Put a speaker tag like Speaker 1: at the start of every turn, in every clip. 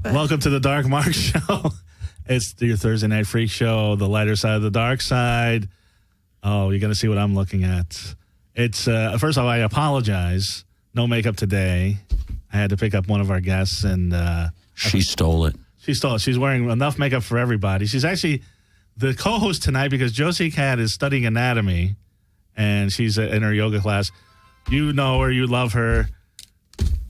Speaker 1: Welcome to the Dark Mark Show. It's your Thursday Night Freak Show, the lighter side of the dark side. Oh, you're going to see what I'm looking at. It's first of all, I apologize. No makeup today. I had to pick up one of our guests, and
Speaker 2: she stole it.
Speaker 1: She stole it. She's wearing enough makeup for everybody. She's actually the co-host tonight because Josie Cat is studying anatomy, and she's in her yoga class. You know her. You love her.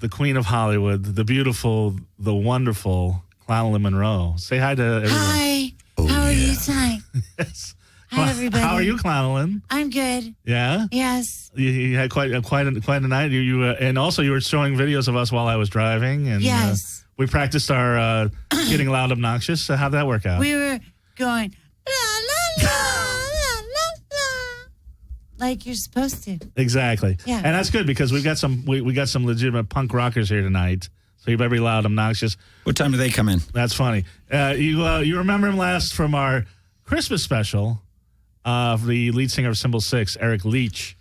Speaker 1: The Queen of Hollywood, the beautiful, the wonderful Clonalyn Monroe. Say hi to everyone.
Speaker 3: Hi. How are you tonight?
Speaker 1: Yes.
Speaker 3: Hi, everybody.
Speaker 1: How are you, Clonalyn?
Speaker 3: I'm good.
Speaker 1: Yeah?
Speaker 3: Yes.
Speaker 1: You had quite a night. And also you were showing videos of us while I was driving. And,
Speaker 3: yes.
Speaker 1: We practiced our getting loud, obnoxious. So how'd that work out?
Speaker 3: We were going, la, la, la, la, la, la, like you're supposed to.
Speaker 1: Exactly.
Speaker 3: Yeah.
Speaker 1: And that's good because we got some legitimate punk rockers here tonight. So you better be loud, obnoxious.
Speaker 2: What time do they come in?
Speaker 1: That's funny. You remember him last from our Christmas special of the lead singer of Symbol 6, Eric Leach.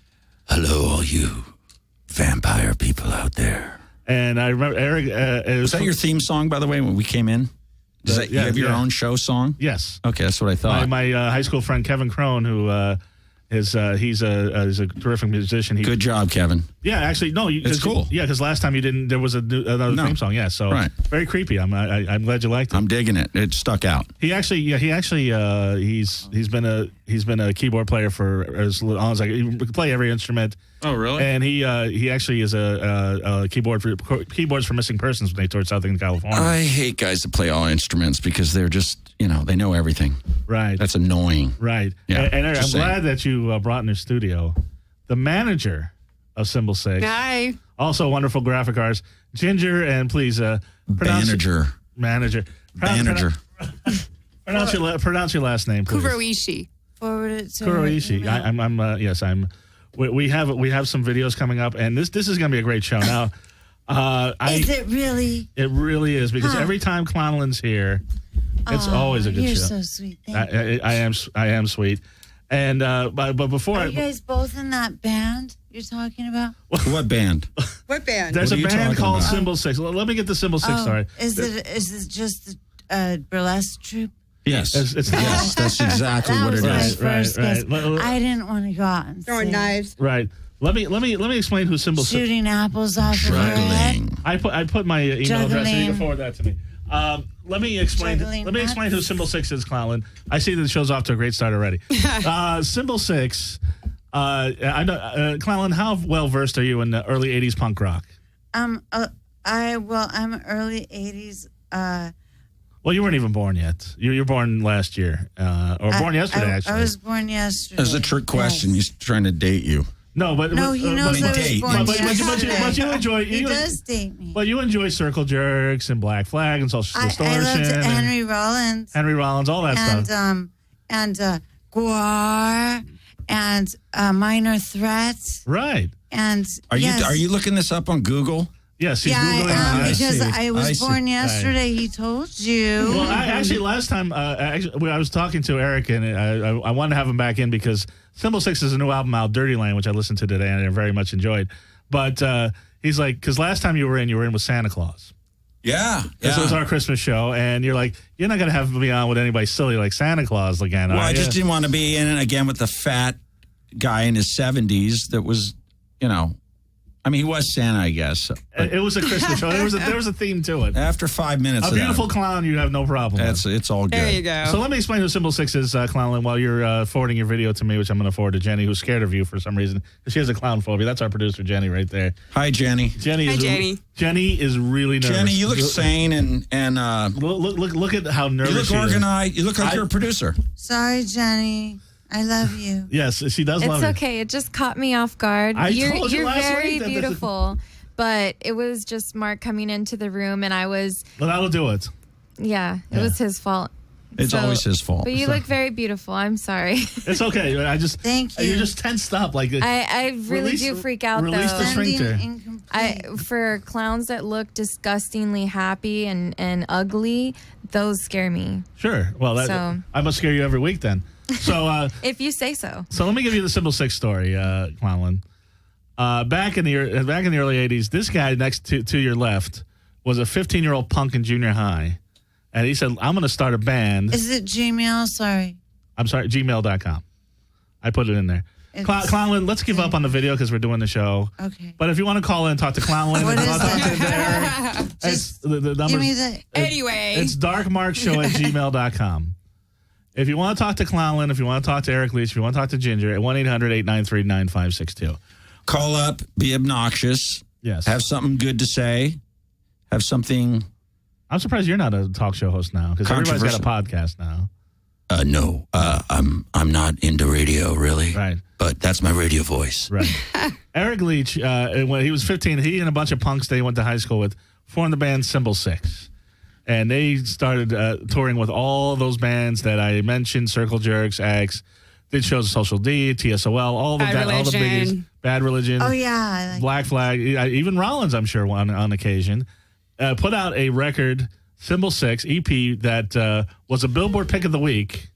Speaker 2: Hello, all you vampire people out there.
Speaker 1: And I remember Eric.
Speaker 2: Was that your theme song, by the way, when we came in? You have your own show song?
Speaker 1: Yes.
Speaker 2: Okay, that's what I thought.
Speaker 1: My high school friend Kevin Crone, who he's a terrific musician.
Speaker 2: Good job, Kevin.
Speaker 1: Yeah, actually, no,
Speaker 2: it's cool.
Speaker 1: Because last time you didn't, there was another theme song. Yeah, so
Speaker 2: right.
Speaker 1: Very creepy. I'm glad you liked it.
Speaker 2: I'm digging it. It stuck out.
Speaker 1: He's been a keyboard player for as long as he can play every instrument.
Speaker 2: Oh, really?
Speaker 1: And he actually is a keyboards for missing persons when they toured Southern California.
Speaker 2: I hate guys that play all instruments because they're just, they know everything.
Speaker 1: Right.
Speaker 2: That's annoying.
Speaker 1: Right.
Speaker 2: Yeah,
Speaker 1: and I'm glad that you brought in the studio the manager of Symbol 6.
Speaker 4: Hi.
Speaker 1: Also wonderful graphic artist, Ginger, and please pronounce
Speaker 2: Manager.
Speaker 1: Pronounce your last name, please.
Speaker 4: Kuroishi.
Speaker 3: Forward it to
Speaker 1: Kuroishi. We have some videos coming up, and this is going to be a great show. Now,
Speaker 3: is it really?
Speaker 1: It really is because every time Clonalyn's here, it's always a good show.
Speaker 3: You're so sweet. Thank
Speaker 1: you. I am sweet. And but before
Speaker 3: are you guys both in that band you're talking about?
Speaker 2: What band?
Speaker 4: What band?
Speaker 1: There's
Speaker 2: what
Speaker 1: a band called
Speaker 2: about?
Speaker 1: Symbol 6. Let me get the Symbol 6 story.
Speaker 3: Is it just a burlesque troupe?
Speaker 2: Yes.
Speaker 1: Yes,
Speaker 2: that's exactly what it is.
Speaker 1: Right.
Speaker 3: I didn't want to go out and
Speaker 4: throwing knives.
Speaker 1: Right. Let me explain who Symbol 6 is.
Speaker 3: Shooting apples off of her head.
Speaker 1: I put my email address and you can forward that to me. Let me explain who Symbol 6 is, Clonalyn. I see that the show's off to a great start already. Symbol 6. I know, Clonalyn, how well versed are you in the early '80s punk rock?
Speaker 3: I'm early '80s.
Speaker 1: Well, you weren't even born yet. You were born last year, born yesterday. Actually,
Speaker 3: I was born yesterday.
Speaker 2: That's a trick question. He's trying to date you.
Speaker 1: No, but
Speaker 3: he knows I was born yesterday.
Speaker 1: But you enjoy.
Speaker 3: He does date me.
Speaker 1: But you enjoy Circle Jerks and Black Flag and Social Distortion.
Speaker 3: I loved Henry Rollins. All that
Speaker 1: stuff.
Speaker 3: And Guar and Minor Threat.
Speaker 1: Right.
Speaker 3: And
Speaker 2: are you looking this up on Google?
Speaker 1: Yes, he's
Speaker 3: Googling.
Speaker 1: I
Speaker 3: because I was born yesterday. He told you.
Speaker 1: Well, actually, last time I was talking to Eric, and I wanted to have him back in because Symbol 6 is a new album out, Dirty Land, which I listened to today and I very much enjoyed. But he's like, because last time you were in with Santa Claus.
Speaker 2: Yeah.
Speaker 1: This was our Christmas show, and you're like, you're not going to have me on with anybody silly like Santa Claus again.
Speaker 2: Well, I just didn't want to be in it again with the fat guy in his 70s that was, I mean, he was Santa, I guess.
Speaker 1: It was a Christmas show. There was a theme to it.
Speaker 2: After 5 minutes
Speaker 1: a beautiful clown, you have no problem with.
Speaker 2: It's all good.
Speaker 4: There you go.
Speaker 1: So let me explain who Symbol 6 is, Clonalyn, while you're forwarding your video to me, which I'm going to forward to Jenny, who's scared of you for some reason. She has a clown phobia. That's our producer, Jenny, right there.
Speaker 2: Hi, Jenny.
Speaker 1: Jenny is really nervous.
Speaker 2: Jenny, you look sane and
Speaker 1: look at how nervous
Speaker 2: you look organized. You look like you're a producer.
Speaker 3: Sorry, Jenny. I love you.
Speaker 1: Yes, she does love you.
Speaker 5: It's okay. It just caught me off guard.
Speaker 1: You're
Speaker 5: very beautiful. But it was just Mark coming into the room, and I was...
Speaker 1: Well, that'll do it.
Speaker 5: Yeah, it was his fault.
Speaker 2: It's always his fault.
Speaker 5: But you look very beautiful. I'm sorry.
Speaker 1: It's okay.
Speaker 3: Thank you.
Speaker 1: You're just tensed up.
Speaker 5: I really do freak out,
Speaker 1: release
Speaker 5: though.
Speaker 1: Release the sphincter.
Speaker 5: For clowns that look disgustingly happy and ugly, those scare me.
Speaker 1: Sure. Well, I must scare you every week then. So
Speaker 5: if you say so.
Speaker 1: So let me give you the Symbol 6 story, Clonalyn. Back in the early '80s, this guy next to your left was a 15-year-old punk in junior high. And he said, I'm going to start a band.
Speaker 3: Is it Gmail? Sorry.
Speaker 1: I'm sorry, gmail.com. I put it in there. Clownland, let's give up on the video because we're doing the show.
Speaker 3: Okay.
Speaker 1: But if you want to call in and talk to Clownland,
Speaker 3: What is
Speaker 1: talk
Speaker 3: that?
Speaker 1: to Derek, the number.
Speaker 3: Give me the.
Speaker 4: Anyway.
Speaker 1: It's darkmarkshow@gmail.com. If you want to talk to Clownland, if you want to talk to Eric Leach, if you want to talk to Ginger, at 1-800-893-9562.
Speaker 2: Call up, be obnoxious.
Speaker 1: Yes.
Speaker 2: Have something good to say. Have something.
Speaker 1: I'm surprised you're not a talk show host now because everybody's got a podcast now.
Speaker 2: No, I'm not into radio really.
Speaker 1: Right.
Speaker 2: But that's my radio voice.
Speaker 1: Right. Eric Leach, when he was 15, he and a bunch of punks they went to high school with formed the band Symbol 6. And they started touring with all those bands that I mentioned, Circle Jerks, X, did shows of Social D, TSOL, all the biggies. Bad Religion.
Speaker 3: Oh, yeah.
Speaker 1: Black Flag, even Rollins, I'm sure, on occasion. Put out a record, Symbol 6 EP, that was a Billboard Pick of the Week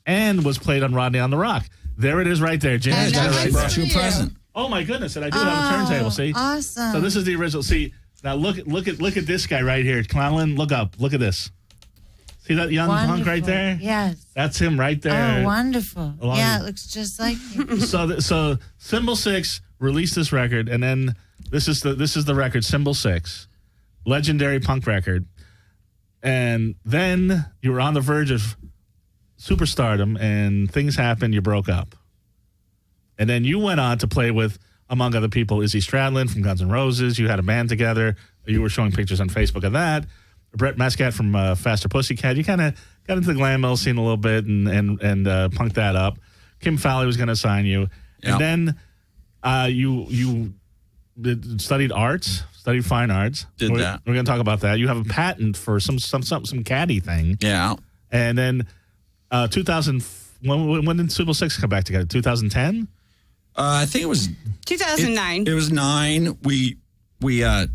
Speaker 1: and was played on Rodney on the Rock. There it is right there. Ginger's got it right
Speaker 2: Brought
Speaker 1: there.
Speaker 2: you a present.
Speaker 1: Oh, my goodness. And I do have a turntable, see?
Speaker 3: Awesome.
Speaker 1: So this is the original. See, now look at this guy right here. Clownland, look up. Look at this. See that young punk right there?
Speaker 3: Yes.
Speaker 1: That's him right there.
Speaker 3: Oh, wonderful.
Speaker 1: Along
Speaker 3: Yeah,
Speaker 1: with-
Speaker 3: it looks just like him.
Speaker 1: So Symbol 6 released this record, and then this is the record, Symbol 6. Legendary punk record. And then you were on the verge of superstardom and things happened, you broke up. And then you went on to play with, among other people, Izzy Stradlin from Guns N' Roses. You had a band together. You were showing pictures on Facebook of that. Brett Mescat from Faster Pussycat. You kind of got into the glam metal scene a little bit and punked that up. Kim Fowley was going to sign you.
Speaker 2: Yep.
Speaker 1: And then you studied arts, studied fine arts.
Speaker 2: Did
Speaker 1: We're
Speaker 2: that.
Speaker 1: going to talk about that. You have a patent for some caddy thing.
Speaker 2: Yeah.
Speaker 1: And then 2000, when did Symbol 6 come back together? 2010?
Speaker 2: I think it was
Speaker 4: 2009.
Speaker 2: It was 9. We did a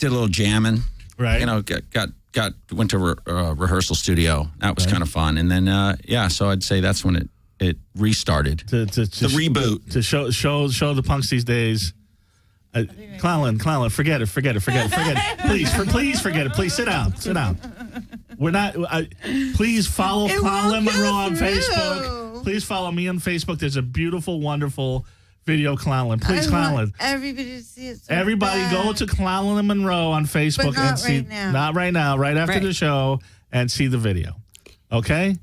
Speaker 2: little jamming.
Speaker 1: Right.
Speaker 2: You know, went to rehearsal studio. That was kind of fun. And then so I'd say that's when it restarted.
Speaker 1: To
Speaker 2: the reboot.
Speaker 1: To show the punks these days. Clownland, forget it. Please forget it. Please sit down. We're not. Please follow Clownland Monroe on Facebook. Please follow me on Facebook. There's a beautiful, wonderful video, Clownland. Please, Clownland.
Speaker 3: Everybody to see it. So
Speaker 1: Everybody
Speaker 3: bad.
Speaker 1: go to Clownland Monroe on Facebook
Speaker 3: But not
Speaker 1: and see.
Speaker 3: right now.
Speaker 1: Not right now. Right after
Speaker 4: Right.
Speaker 1: the show and see the video. Okay.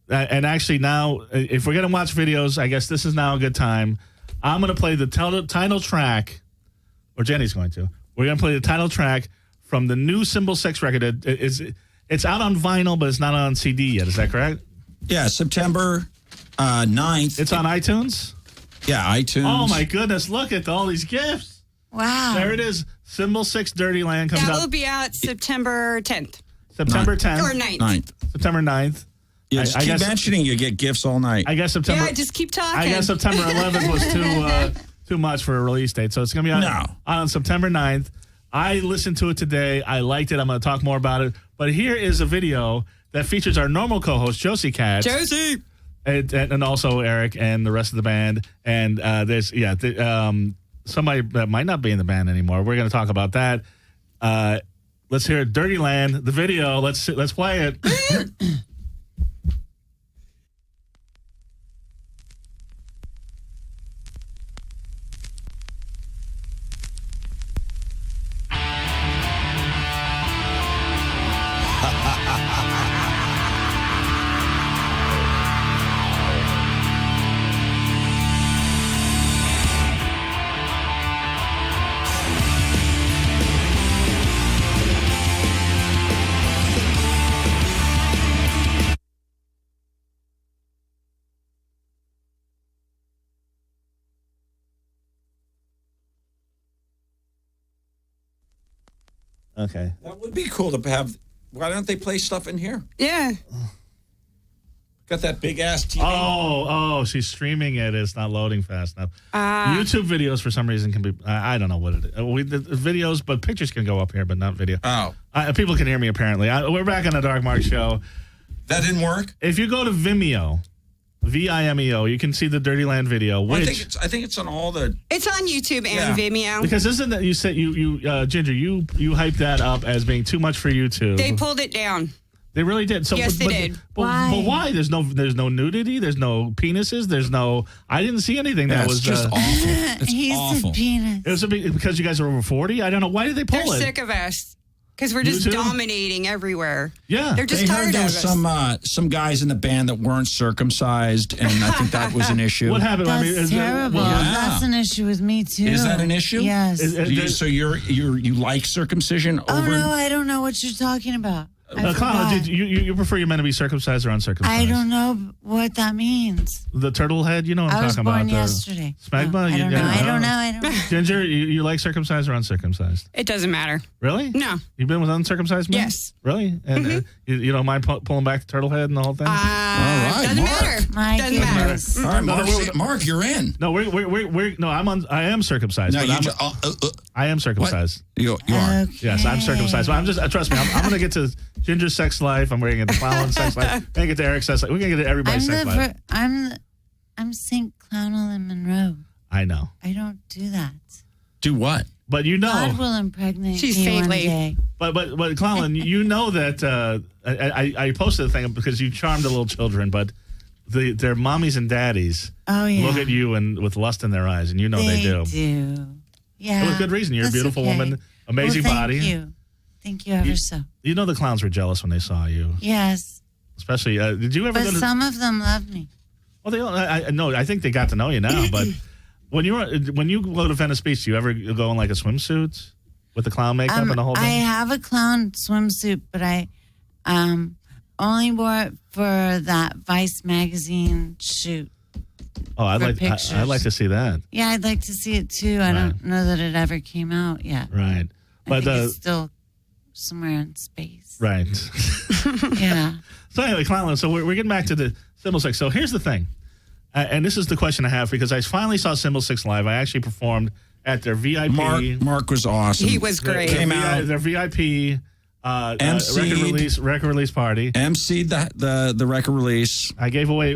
Speaker 1: And actually, now if we're gonna watch videos, I guess this is now a good time. I'm gonna play the title track, or Jenny's going to. We're gonna play the title track from the new Symbol 6 record. It's out on vinyl, but it's not on CD yet. Is that correct?
Speaker 2: Yeah, September 9th.
Speaker 1: It's on iTunes.
Speaker 2: Yeah, iTunes.
Speaker 1: Oh my goodness! Look at all these gifts.
Speaker 3: Wow.
Speaker 1: There it is. Symbol 6 Dirty Land comes
Speaker 4: That
Speaker 1: out
Speaker 4: will be out September 10th
Speaker 1: September 10th.
Speaker 4: or 9th.
Speaker 2: 9th.
Speaker 1: September 9th.
Speaker 2: Yeah, just
Speaker 1: I
Speaker 2: keep
Speaker 1: guess-
Speaker 2: mentioning you get gifts all night.
Speaker 1: I guess September.
Speaker 4: Yeah, just keep talking.
Speaker 1: I guess September 11th was too much for a release date, so it's gonna be on September 9th. I listened to it today. I liked it. I'm gonna talk more about it. But here is a video that features our normal co-host Josie Katz.
Speaker 4: Josie.
Speaker 1: And also Eric and the rest of the band. And there's somebody that might not be in the band anymore. We're going to talk about that. Let's hear it. Dirty Land, the video. Let's play it. Okay.
Speaker 2: That would be cool to have. Why don't they play stuff in here?
Speaker 4: Yeah.
Speaker 2: Got that big ass TV.
Speaker 1: Oh, she's streaming it. It's not loading fast enough. YouTube videos, for some reason, can be. I don't know what it is. The videos, but pictures can go up here, but not video.
Speaker 2: Oh,
Speaker 1: People can hear me, apparently. We're back on the Dark Mark Show.
Speaker 2: that didn't work.
Speaker 1: If you go to Vimeo, VIMEO. You can see the Dirty Land video.
Speaker 2: Well,
Speaker 1: Which
Speaker 2: I think it's on all the.
Speaker 4: It's on YouTube and Vimeo.
Speaker 1: because isn't that you said you Ginger you hyped that up as being too much for YouTube.
Speaker 4: They pulled it down.
Speaker 1: They really did. So,
Speaker 4: Yes, they did.
Speaker 1: But why? There's no nudity. There's no penises. There's no. I didn't see anything that was
Speaker 2: just awful. It's
Speaker 3: He's
Speaker 2: awful.
Speaker 3: a penis.
Speaker 1: It was because you guys are over 40. I don't know why did they pull
Speaker 4: They're
Speaker 1: it.
Speaker 4: sick of us because we're just
Speaker 1: You too?
Speaker 4: dominating everywhere.
Speaker 1: Yeah.
Speaker 4: They're just
Speaker 2: They
Speaker 4: tired
Speaker 2: heard there
Speaker 4: of
Speaker 2: was
Speaker 4: us.
Speaker 2: some guys in the band that weren't circumcised, and I think that was an issue.
Speaker 1: What happened?
Speaker 3: That's
Speaker 1: is
Speaker 3: terrible.
Speaker 2: Yeah.
Speaker 3: That's an issue with me too.
Speaker 2: Is that an issue?
Speaker 3: Yes.
Speaker 2: So you like circumcision
Speaker 3: Oh
Speaker 2: over?
Speaker 3: no, I don't know what you're talking about. I
Speaker 1: Connor,
Speaker 3: forgot.
Speaker 1: you prefer your men to be circumcised or uncircumcised?
Speaker 3: I don't know what that means.
Speaker 1: The turtle head, you know what I'm
Speaker 3: I was
Speaker 1: talking
Speaker 3: born
Speaker 1: about.
Speaker 3: yesterday.
Speaker 1: Smegma?
Speaker 3: No, I don't know. I don't know. I don't know.
Speaker 1: Ginger, you like circumcised or uncircumcised?
Speaker 4: It doesn't matter.
Speaker 1: Really?
Speaker 4: No.
Speaker 1: You've been with uncircumcised men?
Speaker 4: Yes.
Speaker 1: Really? And you don't mind pulling back the turtle head and the whole thing?
Speaker 2: right,
Speaker 4: Doesn't
Speaker 2: Mark.
Speaker 4: matter.
Speaker 3: My
Speaker 4: Doesn't matter.
Speaker 3: goodness.
Speaker 2: All right,
Speaker 1: No,
Speaker 2: Mark, you're in.
Speaker 1: no, no. I am circumcised.
Speaker 2: No,
Speaker 1: but I am circumcised.
Speaker 2: You are.
Speaker 3: Okay.
Speaker 1: Yes, I'm circumcised. But I'm just trust me. I'm going to get to Ginger's sex life. I'm going to get to Clown's sex life. I'm going to get to Eric's sex life. We're going to get to everybody's sex life.
Speaker 3: I'm St. Clownel in Monroe.
Speaker 1: I know,
Speaker 3: I don't do that.
Speaker 2: Do what?
Speaker 1: but you know.
Speaker 3: God will impregnate
Speaker 4: She's
Speaker 3: me
Speaker 4: faintly.
Speaker 3: one day.
Speaker 1: But Clown, you know that I posted the thing because you charm the little children, but their mommies and daddies
Speaker 3: Oh yeah.
Speaker 1: look at you and with lust in their eyes, and you know they do.
Speaker 3: Yeah.
Speaker 1: With good reason. You're a
Speaker 3: That's
Speaker 1: beautiful
Speaker 3: okay.
Speaker 1: woman, amazing
Speaker 3: Well,
Speaker 1: body.
Speaker 3: Thank you ever so.
Speaker 1: You know the clowns were jealous when they saw you,
Speaker 3: Yes.
Speaker 1: especially. Did you ever
Speaker 3: But
Speaker 1: go to?
Speaker 3: some of them love me.
Speaker 1: Well, they all. I think they got to know you now. But when you go to Venice Beach, do you ever go in like a swimsuit with the clown makeup and the whole
Speaker 3: I
Speaker 1: thing?
Speaker 3: have a clown swimsuit, but I only wore it for that Vice magazine shoot.
Speaker 1: Oh, I'd
Speaker 3: for
Speaker 1: like
Speaker 3: pictures.
Speaker 1: to see that.
Speaker 3: Yeah, I'd like to see it too. I don't know that it ever came out yet.
Speaker 1: Right,
Speaker 3: I
Speaker 1: but
Speaker 3: think it's still somewhere in space.
Speaker 1: right.
Speaker 3: Yeah.
Speaker 1: So anyway, Clown, so we're getting back to the Symbol 6. So here's the thing, and this is the question I have because I finally saw Symbol 6 live. I actually performed at their VIP.
Speaker 2: Mark was awesome.
Speaker 4: He was great.
Speaker 2: Came out.
Speaker 1: Their VIP
Speaker 2: MC'd.
Speaker 1: record release party.
Speaker 2: emceed the record release.
Speaker 1: I gave away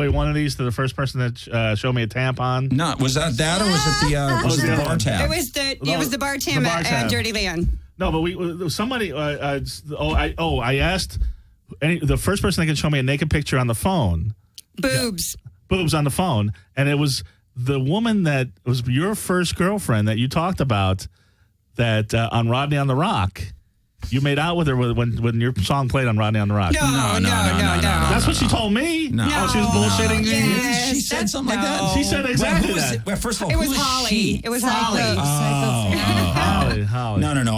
Speaker 1: one of these to the first person that showed me a tampon.
Speaker 2: No, was that or was it the bar tab?
Speaker 4: It was the bar tab at Dirty Land.
Speaker 1: No, but somebody. I asked the first person that could show me a naked picture on the phone. Boobs on the phone, and it was the woman that was your first girlfriend that you talked about that on Rodney on the Rock. You made out with her when your song played on Rodney on the Rock.
Speaker 4: No.
Speaker 1: That's what she told me.
Speaker 2: No.
Speaker 1: Oh, she was bullshitting me.
Speaker 4: Yes,
Speaker 2: She said something like that?
Speaker 4: no.
Speaker 1: She said exactly
Speaker 2: Who was
Speaker 1: that.
Speaker 2: it? Well, first of all,
Speaker 4: It
Speaker 2: who
Speaker 4: was
Speaker 2: is
Speaker 4: Holly.
Speaker 2: she?
Speaker 4: It was
Speaker 3: Psycho
Speaker 4: Holly.
Speaker 1: Holly.
Speaker 2: No.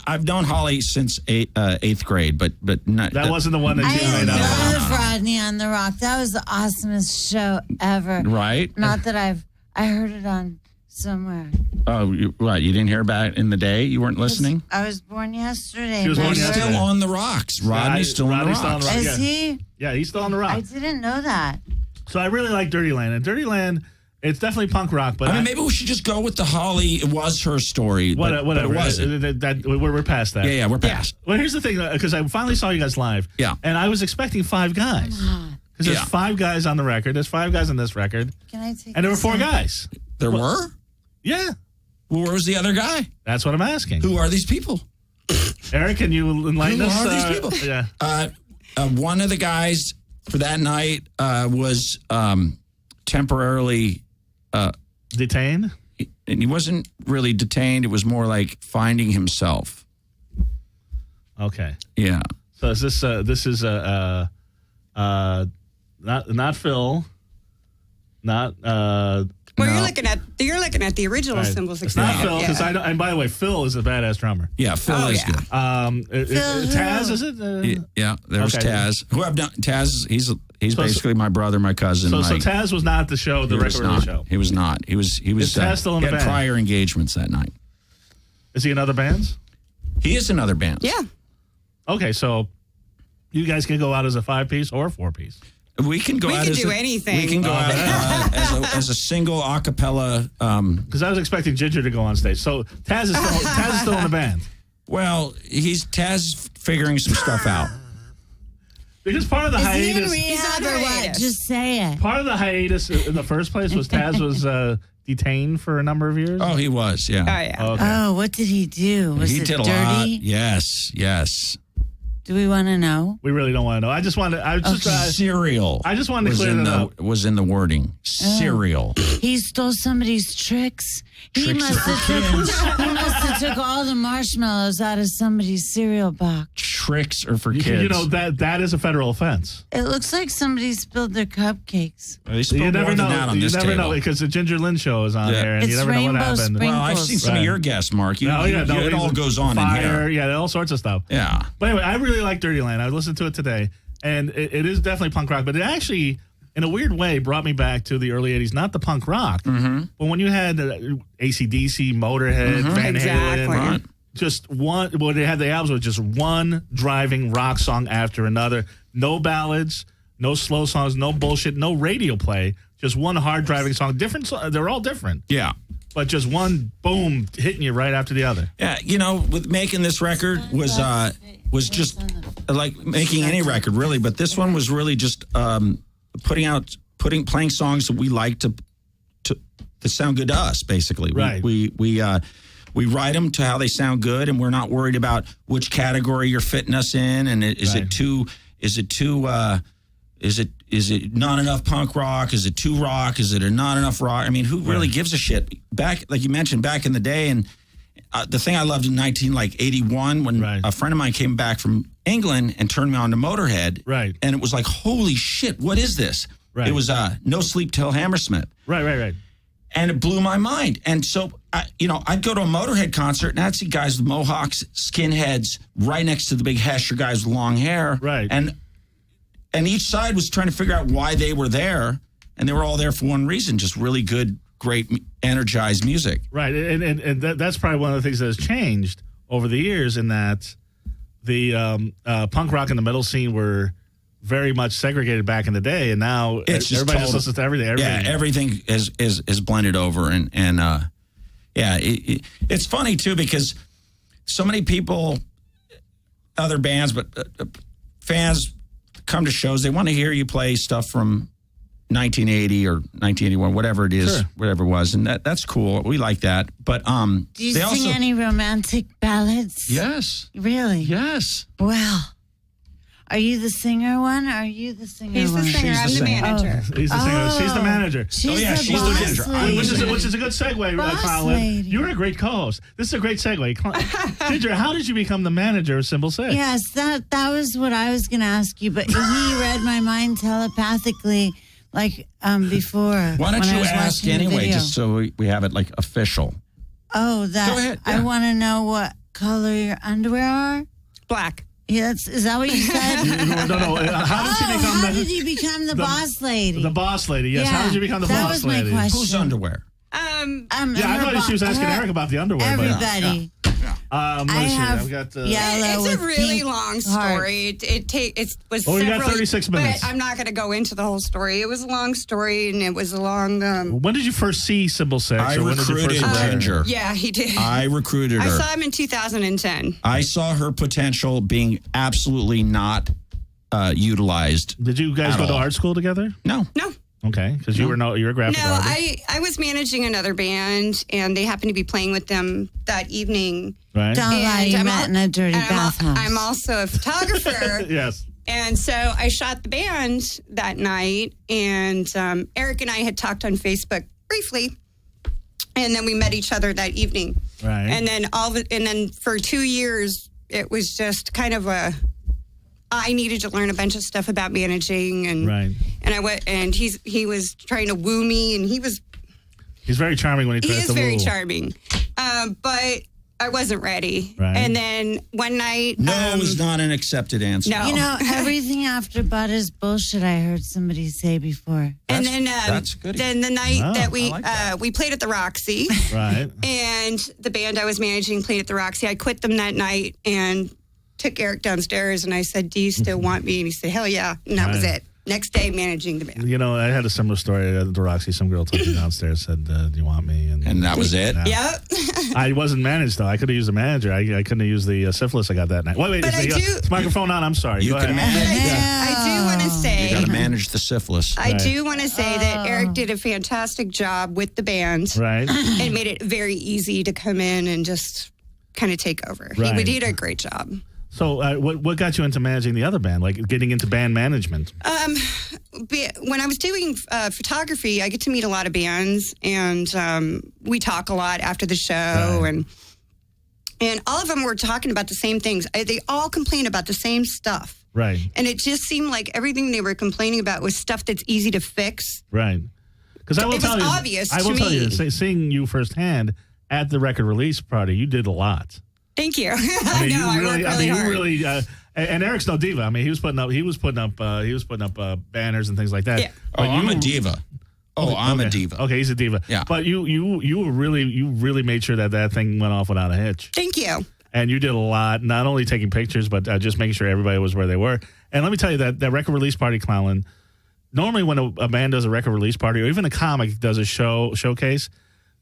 Speaker 2: I've known Holly since eighth grade, but not,
Speaker 1: That wasn't the one that you
Speaker 3: I
Speaker 1: made out with.
Speaker 3: love Rodney on the Rock. That was the awesomest show ever.
Speaker 2: right.
Speaker 3: Not that I heard it on somewhere.
Speaker 2: Oh, right. You didn't hear about it in the day. You weren't listening.
Speaker 3: I was born yesterday.
Speaker 1: She was born
Speaker 2: He's
Speaker 3: remember?
Speaker 1: yesterday.
Speaker 2: still on the rocks. Rodney's still on the rocks.
Speaker 1: rock.
Speaker 3: Is
Speaker 1: Yeah.
Speaker 3: he?
Speaker 1: Yeah, he's still on the
Speaker 3: I
Speaker 1: rock.
Speaker 3: didn't know that.
Speaker 1: So I really like Dirty Land. And Dirty Land, it's definitely punk rock, but
Speaker 2: I mean, maybe we should just go with the Holly. It was her story. But
Speaker 1: whatever.
Speaker 2: it wasn't.
Speaker 1: We're past that.
Speaker 2: Yeah, we're past.
Speaker 1: Well, here's the thing, because I finally saw you guys live.
Speaker 2: Yeah.
Speaker 1: And I was expecting 5 guys. Because there's
Speaker 2: Yeah.
Speaker 1: 5 guys on the record. There's 5 guys on this record.
Speaker 3: Can I take
Speaker 1: And there were
Speaker 3: this
Speaker 1: 4
Speaker 3: in?
Speaker 1: guys.
Speaker 2: There were?
Speaker 1: Yeah.
Speaker 2: Well, where was the other guy?
Speaker 1: That's what I'm asking.
Speaker 2: Who are these people?
Speaker 1: Eric, can you enlighten
Speaker 2: Who
Speaker 1: us?
Speaker 2: are these people?
Speaker 1: Yeah.
Speaker 2: One of the guys for that night was temporarily,
Speaker 1: Detained?
Speaker 2: and he wasn't really detained. It was more like finding himself.
Speaker 1: Okay.
Speaker 2: Yeah.
Speaker 1: So is this is not Phil, not
Speaker 4: Well,
Speaker 2: No.
Speaker 4: you're looking at the original
Speaker 1: right.
Speaker 4: Symbols.
Speaker 1: It's not Phil because I don't. And by the way, Phil is a badass drummer.
Speaker 2: Yeah, Phil
Speaker 4: Oh,
Speaker 2: is
Speaker 4: yeah.
Speaker 2: good.
Speaker 1: Taz is it?
Speaker 2: Yeah, there's
Speaker 1: Okay.
Speaker 2: Taz. Who I've done. Taz, he's
Speaker 1: So-
Speaker 2: basically my brother, my cousin.
Speaker 1: So
Speaker 2: my,
Speaker 1: Taz was not at the show, the
Speaker 2: he was
Speaker 1: record release
Speaker 2: not.
Speaker 1: show.
Speaker 2: He was not. He was.
Speaker 1: Is Taz still in
Speaker 2: he
Speaker 1: the
Speaker 2: had
Speaker 1: band?
Speaker 2: prior engagements that night.
Speaker 1: Is he in other bands?
Speaker 2: He is in other bands.
Speaker 4: Yeah.
Speaker 1: Okay, so you guys can go out as a 5-piece or a 4-piece.
Speaker 2: We can go
Speaker 4: We
Speaker 2: out
Speaker 4: can
Speaker 2: as
Speaker 4: do
Speaker 2: a,
Speaker 4: anything.
Speaker 2: We can go out as a single a cappella.
Speaker 1: Because I was expecting Ginger to go on stage. So Taz is still in the band.
Speaker 2: Well, Taz is figuring some stuff out.
Speaker 1: Because part of the
Speaker 3: Is he in
Speaker 1: hiatus,
Speaker 3: rehab
Speaker 4: He's on
Speaker 3: or what?
Speaker 4: hiatus.
Speaker 3: Just say it.
Speaker 1: part of the hiatus in the first place was Taz was detained for a number of years.
Speaker 2: Oh, he was, yeah.
Speaker 4: Oh, yeah.
Speaker 1: Okay.
Speaker 3: Oh, what did he do? Was
Speaker 2: he
Speaker 3: it
Speaker 2: did a
Speaker 3: dirty?
Speaker 2: lot. Yes.
Speaker 3: Do we want to know?
Speaker 1: We really don't want to know. I just wanted.
Speaker 2: Cereal.
Speaker 1: I just wanted to
Speaker 2: was
Speaker 1: clear
Speaker 2: in
Speaker 1: that
Speaker 2: the
Speaker 1: up.
Speaker 2: was in the wording. Cereal.
Speaker 3: He stole somebody's tricks. He
Speaker 2: Tricks
Speaker 3: must
Speaker 2: for
Speaker 3: have
Speaker 2: kids.
Speaker 3: he must have took all the marshmallows out of somebody's cereal box.
Speaker 2: Tricks are for kids.
Speaker 1: You know that is a federal offense.
Speaker 3: It looks like somebody spilled their cupcakes.
Speaker 2: They spilled
Speaker 1: You
Speaker 2: more
Speaker 1: never
Speaker 2: than
Speaker 1: know.
Speaker 2: that on
Speaker 1: You
Speaker 2: this
Speaker 1: never
Speaker 2: table.
Speaker 1: know because the Ginger Lynn show is on
Speaker 2: Yeah.
Speaker 1: there, and you
Speaker 3: It's
Speaker 1: never know what
Speaker 3: rainbow
Speaker 1: happened.
Speaker 3: spring-
Speaker 2: Well, I've seen some of
Speaker 1: Right.
Speaker 2: your guests, Mark. You, it all goes on
Speaker 1: fire,
Speaker 2: in here.
Speaker 1: Yeah, all sorts of stuff.
Speaker 2: Yeah.
Speaker 1: But anyway, I really like Dirty Land. I listened to it today, and it is definitely punk rock. But it actually, in a weird way, brought me back to the early '80s. Not the punk rock, but when you had AC/DC, Motorhead, Van
Speaker 4: Exactly.
Speaker 1: Halen,
Speaker 2: Right.
Speaker 1: just one. Well, they had the albums with just one driving rock song after another. No ballads, no slow songs, no bullshit, no radio play. Just one hard driving song. Different. They're all different,
Speaker 2: Yeah.
Speaker 1: but just one boom hitting you right after the other.
Speaker 2: Yeah, you know, with making this record was just like making any record really, but this one was really just playing songs that we like to sound good to us. Basically,
Speaker 1: Right.
Speaker 2: We write them to how they sound good, and we're not worried about which category you're fitting us in, and is
Speaker 1: Right.
Speaker 2: it too is it not enough punk rock? Is it too rock? Is it not enough rock? I mean, who really gives a shit? Back, like you mentioned, back in the day, and the thing I loved in 1981 when
Speaker 1: Right.
Speaker 2: a friend of mine came back from England and turned me on to Motorhead,
Speaker 1: Right.
Speaker 2: and it was like, holy shit, what is this?
Speaker 1: Right.
Speaker 2: It was No Sleep Till Hammersmith.
Speaker 1: Right.
Speaker 2: And it blew my mind. And so, I'd go to a Motorhead concert and I'd see guys with mohawks, skinheads, right next to the big Hesher guys with long hair.
Speaker 1: Right.
Speaker 2: And each side was trying to figure out why they were there. And they were all there for one reason, just really good, great, energized music.
Speaker 1: Right, and that's probably one of the things that has changed over the years in that the punk rock and the metal scene were very much segregated back in the day, and now
Speaker 2: It's just
Speaker 1: everybody just
Speaker 2: total-
Speaker 1: listens to everything.
Speaker 2: Yeah, everything is blended over. It's funny, too, because so many people, other bands, but fans come to shows. They want to hear you play stuff from 1980 or 1981, whatever it is,
Speaker 1: Sure.
Speaker 2: whatever it was. And that's cool. We like that. But
Speaker 3: Do you sing any romantic ballads?
Speaker 2: Yes.
Speaker 3: Really?
Speaker 2: Yes.
Speaker 3: Well, are you the singer one or are you the singer
Speaker 4: He's the
Speaker 3: one?
Speaker 4: singer. I'm the
Speaker 2: singer.
Speaker 4: manager.
Speaker 1: He's the singer. She's the manager.
Speaker 3: She's
Speaker 2: yeah,
Speaker 3: the
Speaker 2: she's the
Speaker 3: boss
Speaker 2: manager.
Speaker 3: lady.
Speaker 1: Which is a good segue,
Speaker 3: Boss
Speaker 1: Colin.
Speaker 3: lady.
Speaker 1: You're a great co-host. This is a great segue. Ginger, how did you become the manager of Symbol 6?
Speaker 3: Yes, that was what I was going to ask you, but he read my mind telepathically, like before.
Speaker 2: Why don't
Speaker 3: when I
Speaker 2: you
Speaker 3: was
Speaker 2: ask
Speaker 3: watching the
Speaker 2: anyway,
Speaker 3: video.
Speaker 2: just so we have it like official?
Speaker 3: Oh, that.
Speaker 2: Go ahead,
Speaker 3: I
Speaker 2: yeah.
Speaker 3: want to know what color your underwear are.
Speaker 4: Black.
Speaker 3: Yeah, is that what you said?
Speaker 1: No. How did she become
Speaker 3: how did you become the boss lady?
Speaker 1: the boss lady? Yes. How did you become the
Speaker 3: that
Speaker 1: boss
Speaker 3: was my
Speaker 1: lady?
Speaker 3: question.
Speaker 2: Whose underwear?
Speaker 1: Yeah, I thought she was asking Eric about the underwear.
Speaker 3: Everybody.
Speaker 1: But, let me
Speaker 3: I
Speaker 1: see.
Speaker 3: have
Speaker 1: I've got.
Speaker 3: yellow
Speaker 4: It's a
Speaker 3: with
Speaker 4: really
Speaker 3: pink
Speaker 4: long
Speaker 3: heart.
Speaker 4: story. It was.
Speaker 1: Oh, you got
Speaker 4: several-
Speaker 1: 36 minutes.
Speaker 4: But I'm not going to go into the whole story. It was a long story, and it was a long.
Speaker 1: When did you first see Symbol 6?
Speaker 2: I
Speaker 1: or when did you
Speaker 2: recruited
Speaker 1: first wear it?
Speaker 2: Ginger.
Speaker 4: Yeah, he did.
Speaker 2: I recruited
Speaker 4: I
Speaker 2: her.
Speaker 4: saw him in 2010.
Speaker 2: I saw her potential being absolutely not utilized.
Speaker 1: Did you guys
Speaker 2: At
Speaker 1: go to
Speaker 2: all.
Speaker 1: art school together?
Speaker 2: No.
Speaker 4: No.
Speaker 1: Okay, because you were a graphic
Speaker 4: No,
Speaker 1: artist.
Speaker 4: I was managing another band, and they happened to be playing with them that evening.
Speaker 1: Right?
Speaker 3: Don't lie, you
Speaker 4: I'm
Speaker 3: met in a dirty
Speaker 4: and
Speaker 3: bathhouse.
Speaker 4: I'm also a photographer.
Speaker 1: Yes.
Speaker 4: And so I shot the band that night, and Eric and I had talked on Facebook briefly, and then we met each other that evening.
Speaker 1: Right.
Speaker 4: And then for 2 years, it was just kind of I needed to learn a bunch of stuff about managing, and
Speaker 1: Right.
Speaker 4: and I went, and he was trying to woo me, and he's
Speaker 1: very charming when he tries to
Speaker 4: very
Speaker 1: woo.
Speaker 4: charming, but I wasn't ready.
Speaker 1: Right.
Speaker 4: And then one night,
Speaker 2: No is not an accepted answer.
Speaker 4: no,
Speaker 3: You know, everything after butt is bullshit, I heard somebody say before.
Speaker 4: and then
Speaker 2: that's good.
Speaker 4: then the night
Speaker 1: Wow,
Speaker 4: that we
Speaker 2: I like that.
Speaker 4: we played at the Roxy,
Speaker 1: Right.
Speaker 4: and the band I was managing played at the Roxy. I quit them that night and took Eric downstairs, and I said, "Do you still want me?" And he said, "Hell yeah!" And that was
Speaker 1: Right.
Speaker 4: it. Next day, managing the band.
Speaker 1: You know, I had a similar story at the Roxy. Some girl took me downstairs, said, "Do you want me?"
Speaker 2: And that was it?
Speaker 1: Yeah.
Speaker 4: Yep.
Speaker 1: I wasn't managed, though. I could have used a manager. I couldn't have used the syphilis I got that night. Wait,
Speaker 4: But
Speaker 1: it's microphone on. I'm sorry.
Speaker 2: You
Speaker 1: Go
Speaker 2: can
Speaker 1: ahead.
Speaker 2: manage.
Speaker 4: I do want to
Speaker 2: You
Speaker 4: say,
Speaker 2: got to manage the syphilis.
Speaker 4: I do want to say that Eric did a fantastic job with the band.
Speaker 1: Right.
Speaker 4: And made it very easy to come in and just kind of take over.
Speaker 1: Right.
Speaker 4: He did a great job.
Speaker 1: So what got you into managing the other band, like getting into band management?
Speaker 4: When I was doing photography, I get to meet a lot of bands, and we talk a lot after the show,
Speaker 1: Right.
Speaker 4: and all of them were talking about the same things. They all complain about the same stuff.
Speaker 1: Right.
Speaker 4: And it just seemed like everything they were complaining about was stuff that's easy to fix.
Speaker 1: Right. Because I will
Speaker 4: It was
Speaker 1: tell you,
Speaker 4: obvious
Speaker 1: I will
Speaker 4: to
Speaker 1: tell you,
Speaker 4: me.
Speaker 1: seeing you firsthand at the record release party, you did a lot.
Speaker 4: Thank you.
Speaker 1: I mean,
Speaker 4: I worked really hard.
Speaker 1: you really. And Eric's no diva. I mean, he was putting up banners and things like that.
Speaker 4: Yeah.
Speaker 2: Oh,
Speaker 1: But
Speaker 2: I'm
Speaker 1: you-
Speaker 2: a diva. Oh, I'm a diva.
Speaker 1: Okay, he's a diva.
Speaker 2: Yeah.
Speaker 1: But you really made sure that thing went off without a hitch.
Speaker 4: Thank you.
Speaker 1: And you did a lot, not only taking pictures, but just making sure everybody was where they were. And let me tell you that record release party, Clownland, normally when a band does a record release party, or even a comic does a showcase,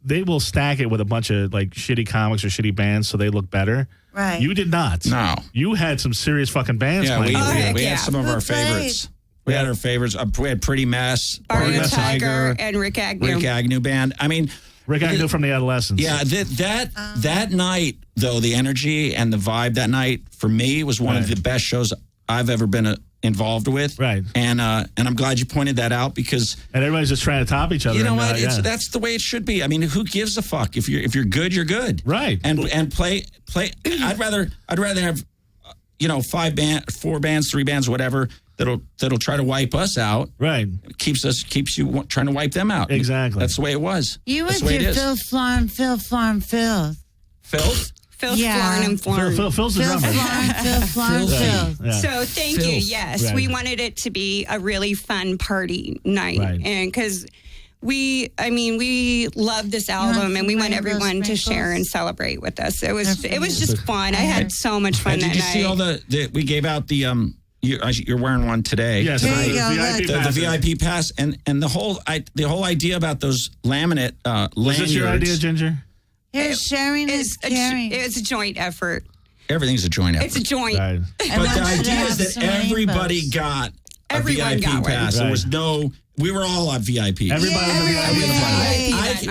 Speaker 1: they will stack it with a bunch of like shitty comics or shitty bands so they look better.
Speaker 3: Right.
Speaker 1: You did not.
Speaker 2: No.
Speaker 1: You had some serious fucking bands
Speaker 2: Yeah,
Speaker 1: playing.
Speaker 2: we
Speaker 4: yeah.
Speaker 2: had some of
Speaker 3: Who
Speaker 2: our
Speaker 3: played?
Speaker 2: favorites. We had our favorites. We had Pretty Mess,
Speaker 4: Barrio
Speaker 2: Barrio
Speaker 4: Tiger and Rick Agnew.
Speaker 2: Rick Agnew Band. I mean,
Speaker 1: Rick Agnew from the Adolescents.
Speaker 2: yeah, that night, though, the energy and the vibe that night, for me, was one of
Speaker 1: Right.
Speaker 2: the best shows I've ever been involved with.
Speaker 1: Right.
Speaker 2: And I'm glad you pointed that out because
Speaker 1: And everybody's just trying to top each other.
Speaker 2: you know
Speaker 1: and,
Speaker 2: what?
Speaker 1: yeah.
Speaker 2: That's the way it should be. I mean, who gives a fuck? If you're good, you're good.
Speaker 1: Right.
Speaker 2: And play. I'd rather have 4 bands, 3 bands, whatever that'll try to wipe us out.
Speaker 1: Right.
Speaker 2: Keeps you trying to wipe them out.
Speaker 1: Exactly.
Speaker 2: That's the way it was.
Speaker 3: You
Speaker 2: That's
Speaker 3: with
Speaker 2: the way it
Speaker 3: your
Speaker 2: is.
Speaker 3: Phil Florin, Phil.
Speaker 2: Filth.
Speaker 4: Phil
Speaker 3: Yeah.
Speaker 4: Florin and Florin.
Speaker 1: Phil's the
Speaker 3: Phil
Speaker 1: drummer.
Speaker 3: Florin, Phil.
Speaker 1: Yeah.
Speaker 4: So thank you.
Speaker 2: Filth.
Speaker 4: Yes,
Speaker 1: Right.
Speaker 4: we wanted it to be a really fun party night,
Speaker 1: Right.
Speaker 4: and because we love this album, and we want everyone to share and celebrate with us. It was just fun. I had so much fun
Speaker 2: And
Speaker 4: that
Speaker 2: did you
Speaker 4: night.
Speaker 2: see all the we gave out the you're wearing one today.
Speaker 1: Yes,
Speaker 3: There
Speaker 1: the
Speaker 3: you go,
Speaker 1: VIP
Speaker 3: look.
Speaker 2: The
Speaker 1: passes.
Speaker 2: VIP pass and the whole idea about those laminate
Speaker 1: Was
Speaker 2: lanyards.
Speaker 1: this your idea, Ginger?
Speaker 3: Here, sharing is caring.
Speaker 4: It's a joint effort.
Speaker 2: Everything's a joint effort.
Speaker 4: It's a joint.
Speaker 1: Right.
Speaker 2: But
Speaker 3: want
Speaker 2: the
Speaker 3: you to
Speaker 2: idea
Speaker 3: have
Speaker 2: is that
Speaker 3: some
Speaker 2: everybody
Speaker 3: rainbows.
Speaker 2: got a
Speaker 4: Everyone
Speaker 2: VIP
Speaker 4: got one.
Speaker 2: pass. There
Speaker 1: Right.
Speaker 2: was no. We were all on VIP.
Speaker 1: Everybody was a VIP.
Speaker 3: Yay.
Speaker 4: That's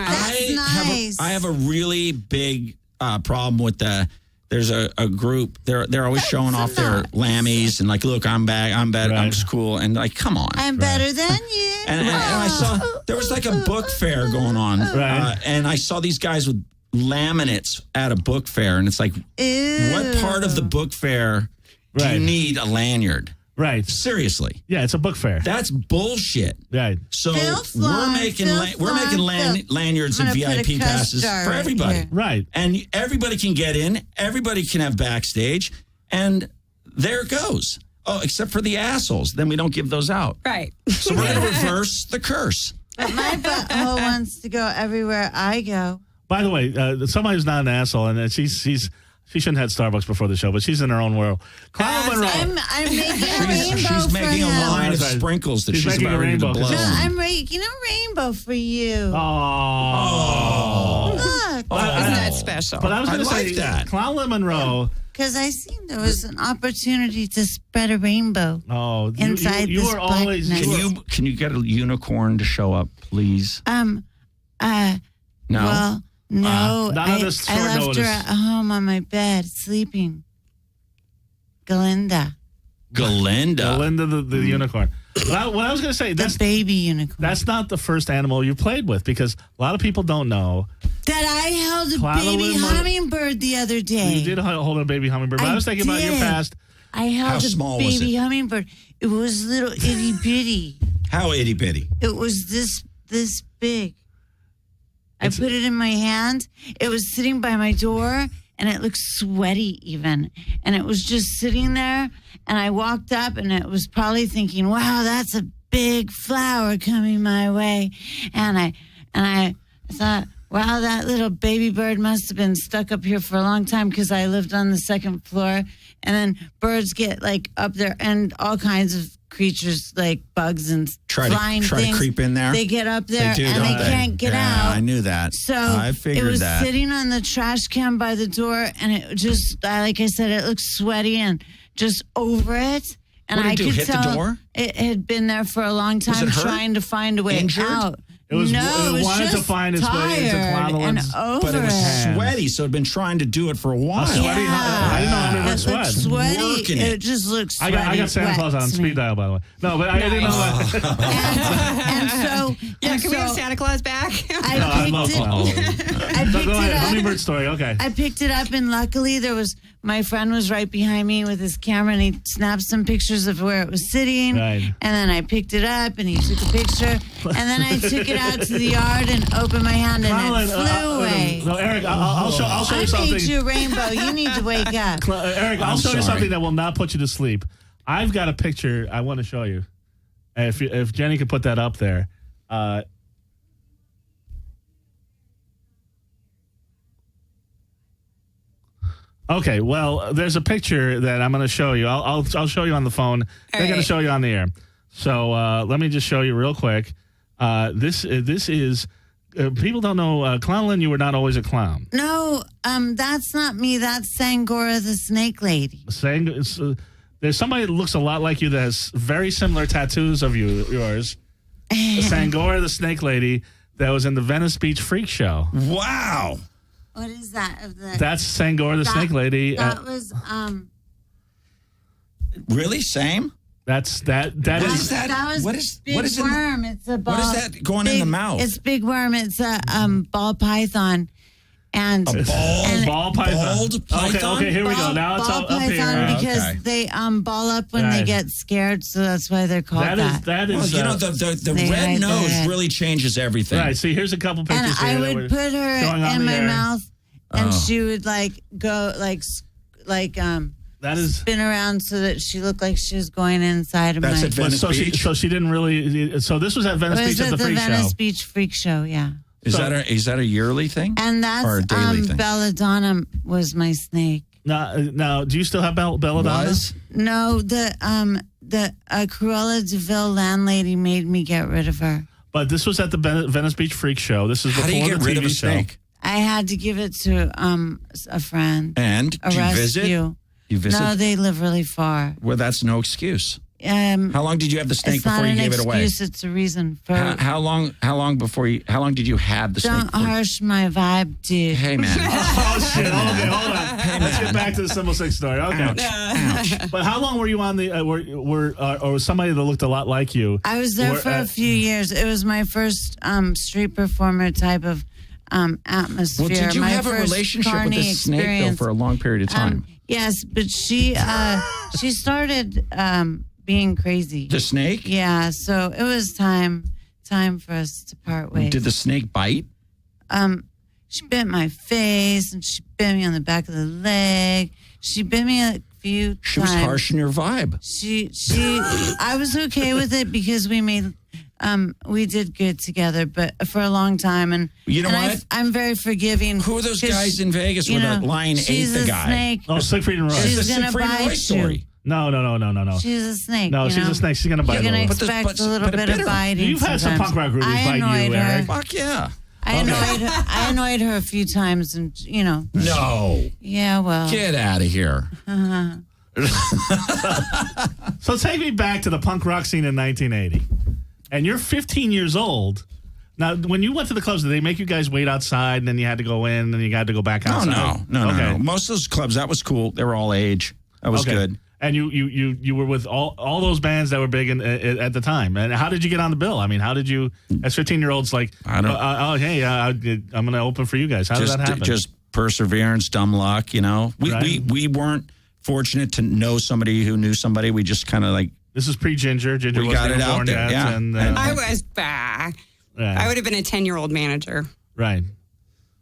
Speaker 3: nice.
Speaker 2: I have a really big problem with the. There's a group. They're always showing off their lammies and like, look, I'm back. I'm better. I'm
Speaker 1: Right.
Speaker 2: just cool. And like, come on.
Speaker 3: I'm better than you.
Speaker 2: And I saw there was like a book fair going on,
Speaker 1: Right.
Speaker 2: and I saw these guys with laminates at a book fair, and it's like,
Speaker 3: Ew.
Speaker 2: what part of the book fair do you
Speaker 1: Right.
Speaker 2: need a lanyard?
Speaker 1: Right.
Speaker 2: Seriously,
Speaker 1: Yeah, it's a book fair.
Speaker 2: that's bullshit.
Speaker 1: Right.
Speaker 2: So
Speaker 3: Phil
Speaker 2: we're making
Speaker 3: Phil.
Speaker 2: lanyards and
Speaker 3: I'm gonna put a
Speaker 2: VIP passes
Speaker 3: co-star
Speaker 2: for
Speaker 3: right
Speaker 2: everybody,
Speaker 3: here.
Speaker 1: Right.
Speaker 2: and everybody can get in. Everybody can have backstage, and there it goes. Oh, except for the assholes. Then we don't give those out.
Speaker 4: Right.
Speaker 2: So we're going to reverse the curse.
Speaker 3: But my butthole wants to go everywhere I go.
Speaker 1: By the way, somebody who's not an asshole, and she shouldn't have had Starbucks before the show, but she's in her own world. Clara Monroe.
Speaker 3: I'm making a rainbow
Speaker 2: She's
Speaker 3: for
Speaker 2: making a
Speaker 3: him.
Speaker 2: line of
Speaker 1: That's right.
Speaker 2: sprinkles that
Speaker 1: She's
Speaker 2: she's
Speaker 1: making
Speaker 2: about
Speaker 1: a
Speaker 2: ready to
Speaker 1: rainbow, 'cause
Speaker 2: blow.
Speaker 3: No,
Speaker 1: it's-
Speaker 3: I'm making a rainbow for you.
Speaker 1: Oh.
Speaker 3: Look,
Speaker 4: Isn't that special?
Speaker 1: But I was going to
Speaker 2: I
Speaker 1: say
Speaker 2: like that.
Speaker 1: Clara Monroe.
Speaker 3: because I seen there was an opportunity to spread a rainbow.
Speaker 1: Oh,
Speaker 3: Inside
Speaker 1: you
Speaker 3: this
Speaker 1: were always.
Speaker 3: black
Speaker 2: Can you get a unicorn to show up, please?
Speaker 3: No. Well, no.
Speaker 1: not on this
Speaker 3: I
Speaker 1: short
Speaker 3: left
Speaker 1: notice.
Speaker 3: her at home on my bed sleeping. Galinda,
Speaker 2: Galinda.
Speaker 1: Linda the unicorn. What I was going to say,
Speaker 3: the
Speaker 1: that's
Speaker 3: baby unicorn.
Speaker 1: that's not the first animal you played with, because a lot of people don't know.
Speaker 3: That I held a
Speaker 1: Clara
Speaker 3: baby
Speaker 1: Lynn Mon-
Speaker 3: hummingbird the other day.
Speaker 1: You did hold a baby hummingbird. But I was thinking about your
Speaker 3: did.
Speaker 1: past.
Speaker 3: I held
Speaker 2: How
Speaker 3: a
Speaker 2: small was
Speaker 3: baby
Speaker 2: it?
Speaker 3: hummingbird. It was little itty bitty.
Speaker 2: How itty bitty?
Speaker 3: It was this big. I put it in my hand. It was sitting by my door, and it looked sweaty even. And it was just sitting there, and I walked up, and it was probably thinking, wow, that's a big flower coming my way. And I thought, wow, that little baby bird must have been stuck up here for a long time because I lived on the second floor. And then birds get like up there and all kinds of creatures like bugs and flying
Speaker 2: try
Speaker 3: things.
Speaker 2: to creep in there.
Speaker 3: They get up there
Speaker 2: They do,
Speaker 3: and
Speaker 2: don't
Speaker 3: they can't get out.
Speaker 2: I knew that.
Speaker 3: So
Speaker 2: I figured
Speaker 3: it was
Speaker 2: that.
Speaker 3: sitting on the trash can by the door, and it just, like I said, it looked sweaty and just over it. And
Speaker 2: What did
Speaker 3: I
Speaker 2: it do,
Speaker 3: could
Speaker 2: hit the
Speaker 3: tell
Speaker 2: door?
Speaker 3: it had been there for a long
Speaker 2: Was
Speaker 3: time,
Speaker 2: it hurt?
Speaker 3: trying to find a way
Speaker 2: Injured?
Speaker 3: out.
Speaker 1: It was-
Speaker 3: no,
Speaker 1: it
Speaker 3: it was
Speaker 1: wanted to
Speaker 3: just
Speaker 1: find its way into
Speaker 3: tired and
Speaker 1: Clonalyn's-
Speaker 3: over
Speaker 2: But it was
Speaker 3: it.
Speaker 2: sweaty, so it'd been trying to do it for a while.
Speaker 1: Sweaty? I didn't know how to
Speaker 3: It
Speaker 1: sweat.
Speaker 3: looked sweaty.
Speaker 2: Working
Speaker 3: It
Speaker 2: it.
Speaker 3: just looked
Speaker 1: I
Speaker 3: sweaty.
Speaker 1: got Santa
Speaker 3: wet
Speaker 1: Claus on
Speaker 3: to me.
Speaker 1: speed dial, by the way. No, but I didn't know that.
Speaker 3: And so,
Speaker 4: Yeah,
Speaker 3: and
Speaker 4: can we have
Speaker 3: so
Speaker 4: Santa Claus back?
Speaker 3: I
Speaker 1: love
Speaker 3: picked
Speaker 1: clowns.
Speaker 3: I
Speaker 1: No,
Speaker 3: picked
Speaker 1: go
Speaker 3: it
Speaker 1: ahead.
Speaker 3: up.
Speaker 1: Hummingbird story. Okay.
Speaker 3: I picked it up, and luckily my friend was right behind me with his camera, and he snapped some pictures of where it was sitting.
Speaker 1: Right.
Speaker 3: And then I picked it up, and he took a picture, and then I took it out to the yard and opened my hand, and
Speaker 1: Clonalyn,
Speaker 3: it flew away.
Speaker 1: No, Eric, I'll show
Speaker 3: I
Speaker 1: you
Speaker 3: made
Speaker 1: something.
Speaker 3: you a rainbow. You need to wake up.
Speaker 1: Eric, I'll
Speaker 2: I'm
Speaker 1: show you
Speaker 2: sorry.
Speaker 1: something that will not put you to sleep. I've got a picture I want to show you. If Jenny could put that up there. Okay, well, there's a picture that I'm going to show you. I'll show you on the phone. They're going to
Speaker 4: right.
Speaker 1: show you on the air. So let me just show you real quick. This is people don't know Clonalyn. You were not always a clown.
Speaker 3: No, that's not me. That's Sangora the snake lady.
Speaker 1: Saying there's somebody that looks a lot like you that has very similar tattoos of yours. Sangora the snake lady that was in the Venice Beach Freak Show.
Speaker 2: Wow.
Speaker 3: What is that? Of the
Speaker 1: That's Sangora the snake lady.
Speaker 3: That was
Speaker 2: Really? Same?
Speaker 1: That
Speaker 2: What
Speaker 1: is
Speaker 2: is that?
Speaker 3: That was
Speaker 2: What is-
Speaker 3: big
Speaker 2: what is in the-
Speaker 3: worm. It's a ball.
Speaker 2: What is that going in the mouth?
Speaker 3: It's big worm. It's a ball python, and
Speaker 1: ball python.
Speaker 2: Bald python?
Speaker 1: Okay, here we go. Now it's
Speaker 3: ball
Speaker 1: up here.
Speaker 3: python because
Speaker 2: Okay.
Speaker 3: they ball up when they
Speaker 1: Right.
Speaker 3: get scared, so that's why they're called that.
Speaker 1: That
Speaker 2: Well,
Speaker 1: is
Speaker 2: you know, the
Speaker 3: They
Speaker 2: red
Speaker 3: hide
Speaker 2: nose
Speaker 3: their-
Speaker 2: really changes everything.
Speaker 1: right. See, here's a couple
Speaker 3: And
Speaker 1: pictures
Speaker 3: I
Speaker 1: here that
Speaker 3: would
Speaker 1: we're
Speaker 3: put her
Speaker 1: showing on
Speaker 3: in
Speaker 1: the
Speaker 3: my
Speaker 1: air.
Speaker 3: mouth, and
Speaker 2: Oh.
Speaker 3: she would go
Speaker 1: That is.
Speaker 3: spin around so that she looked like she was going inside of
Speaker 2: That's
Speaker 3: my.
Speaker 2: at Venice Beach?
Speaker 1: So she didn't really. So this was at Venice
Speaker 3: It was
Speaker 1: Beach at
Speaker 3: at
Speaker 1: the
Speaker 3: the
Speaker 1: Freak
Speaker 3: Venice
Speaker 1: Show.
Speaker 3: Beach Freak Show, yeah.
Speaker 2: Is
Speaker 1: So-
Speaker 2: that a yearly thing?
Speaker 3: And that's
Speaker 2: Or a daily thing?
Speaker 3: Belladonna was my snake.
Speaker 1: Now, do you still have Belladonna?
Speaker 2: Was?
Speaker 3: No, the Cruella de Vil landlady made me get rid of her.
Speaker 1: But this was at the Venice Beach Freak Show. This is
Speaker 2: How
Speaker 1: before
Speaker 2: do you get
Speaker 1: the
Speaker 2: rid
Speaker 1: TV
Speaker 2: of a
Speaker 1: show.
Speaker 2: snake?
Speaker 3: I had to give it to a friend.
Speaker 2: And
Speaker 3: A
Speaker 2: do you
Speaker 3: rescue.
Speaker 2: visit? You visit?
Speaker 3: No, they live really far.
Speaker 2: Well, that's no excuse.
Speaker 3: How
Speaker 2: How long did you have the snake
Speaker 3: it's not
Speaker 2: before you
Speaker 3: an
Speaker 2: gave
Speaker 3: excuse,
Speaker 2: it away?
Speaker 3: it's a reason for
Speaker 2: How long did you have the snake?
Speaker 3: Don't
Speaker 2: before-
Speaker 3: harsh my vibe, dude.
Speaker 2: Hey man.
Speaker 1: Oh shit! Okay, hold on. Let's get back to the Symbol 6 story. Okay.
Speaker 2: Ouch.
Speaker 1: But how long were you on the? Or was somebody that looked a lot like you?
Speaker 3: I was there
Speaker 1: Or,
Speaker 3: for a few years. It was my first street performer type of atmosphere.
Speaker 2: Well, did you
Speaker 3: my
Speaker 2: have a
Speaker 3: first
Speaker 2: relationship with
Speaker 3: carny
Speaker 2: this snake though
Speaker 3: experience.
Speaker 2: for a long period of time?
Speaker 3: Yes, but she started being crazy.
Speaker 2: The snake?
Speaker 3: Yeah, so it was time for us to part ways.
Speaker 2: Did the snake bite?
Speaker 3: She bit my face and she bit me on the back of the leg. She bit me a few
Speaker 2: She
Speaker 3: times.
Speaker 2: was harsh in your vibe.
Speaker 3: She I was okay with it because we did good together, but for a long time. And
Speaker 2: You know
Speaker 3: and
Speaker 2: what?
Speaker 3: I'm very forgiving.
Speaker 2: Who are those
Speaker 3: 'cause
Speaker 2: guys in Vegas
Speaker 3: you
Speaker 2: where
Speaker 3: know,
Speaker 2: the lion ate
Speaker 3: she's
Speaker 2: the
Speaker 3: a
Speaker 2: guy?
Speaker 3: Snake.
Speaker 1: Oh, Siegfried and Roy.
Speaker 3: She's
Speaker 2: It's the
Speaker 3: gonna
Speaker 2: Siegfried and
Speaker 3: bite
Speaker 2: Roy story.
Speaker 3: you.
Speaker 1: No.
Speaker 3: She's a snake.
Speaker 1: No,
Speaker 3: you
Speaker 1: she's
Speaker 3: know?
Speaker 1: a snake. She's gonna bite
Speaker 3: You're gonna
Speaker 1: a little.
Speaker 3: expect a little bit
Speaker 2: bitter.
Speaker 3: of biting.
Speaker 1: You've had some
Speaker 3: sometimes.
Speaker 1: punk rock groupies
Speaker 3: I
Speaker 1: bite you,
Speaker 3: annoyed her.
Speaker 1: Eric.
Speaker 2: Fuck yeah.
Speaker 3: I annoyed her a few times, and
Speaker 2: No.
Speaker 3: yeah, well,
Speaker 2: Get out of here.
Speaker 1: So take me back to the punk rock scene in 1980, and you're 15 years old. Now, when you went to the clubs, did they make you guys wait outside, and then you had to go in, and then you had to go back outside?
Speaker 2: No.
Speaker 1: Okay.
Speaker 2: Most of those clubs, that was cool. They were all age. That was
Speaker 1: Okay.
Speaker 2: good.
Speaker 1: And you were with all those bands that were big at the time. And how did you get on the bill? I mean, how did you, as 15-year-olds, like,
Speaker 2: I don't-
Speaker 1: hey, I'm going to open for you guys. How did that happen?
Speaker 2: Just perseverance, dumb luck, you know.
Speaker 1: Right.
Speaker 2: We weren't fortunate to know somebody who knew somebody. We just kind of like,
Speaker 1: This is pre-Ginger. Ginger
Speaker 2: We
Speaker 1: wasn't
Speaker 2: got it
Speaker 1: even
Speaker 2: out
Speaker 1: born
Speaker 2: there,
Speaker 1: yet,
Speaker 2: yeah.
Speaker 1: And,
Speaker 4: I was back.
Speaker 1: yeah,
Speaker 4: I would have been a 10-year-old manager.
Speaker 1: right.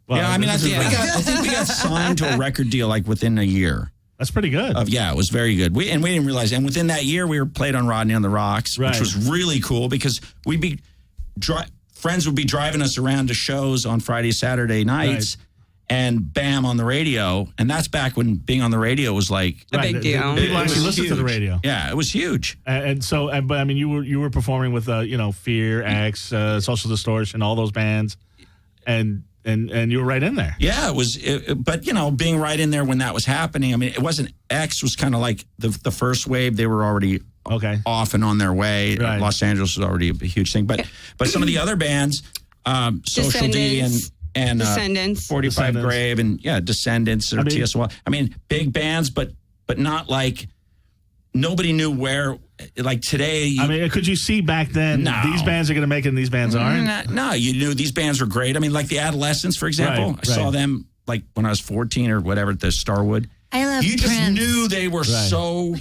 Speaker 1: Well,
Speaker 2: yeah, I mean, I
Speaker 1: this
Speaker 2: think,
Speaker 1: is-
Speaker 2: I think we got signed to a record deal like within a year.
Speaker 1: that's pretty good.
Speaker 2: Yeah, it was very good. We didn't realize. And within that year, we were played on Rodney on the Rocks,
Speaker 1: Right.
Speaker 2: which was really cool because we'd be friends would be driving us around to shows on Friday, Saturday nights, and bam, on the radio. And that's back when being on the radio was like
Speaker 4: A big deal.
Speaker 1: People
Speaker 2: It
Speaker 1: actually
Speaker 2: was
Speaker 1: listen to the
Speaker 2: huge.
Speaker 1: radio.
Speaker 2: Yeah, it was huge.
Speaker 1: But I mean, you were performing with Fear, X, Social Distortion, all those bands, and you were right in there.
Speaker 2: Yeah, it was. But being right in there when that was happening. I mean, it wasn't. X was kind of like the first wave. They were already off and on their way.
Speaker 1: Right.
Speaker 2: Los Angeles was already a huge thing. But some of the other bands, Social D and
Speaker 4: Descendants.
Speaker 2: 45
Speaker 1: Descendants.
Speaker 2: Grave and Descendants or
Speaker 1: I mean-
Speaker 2: TSOL. I mean, big bands, but not like nobody knew where. Like today,
Speaker 1: I mean, could you see back then
Speaker 2: No.
Speaker 1: these bands are going to make it and these bands aren't?
Speaker 2: no, you knew these bands were great. I mean, like the Adolescents, for example.
Speaker 1: Right,
Speaker 2: I saw
Speaker 1: right.
Speaker 2: them like when I was 14 or whatever at the Starwood.
Speaker 3: I love
Speaker 2: You just
Speaker 3: Prince.
Speaker 2: knew they were
Speaker 1: Right.
Speaker 2: so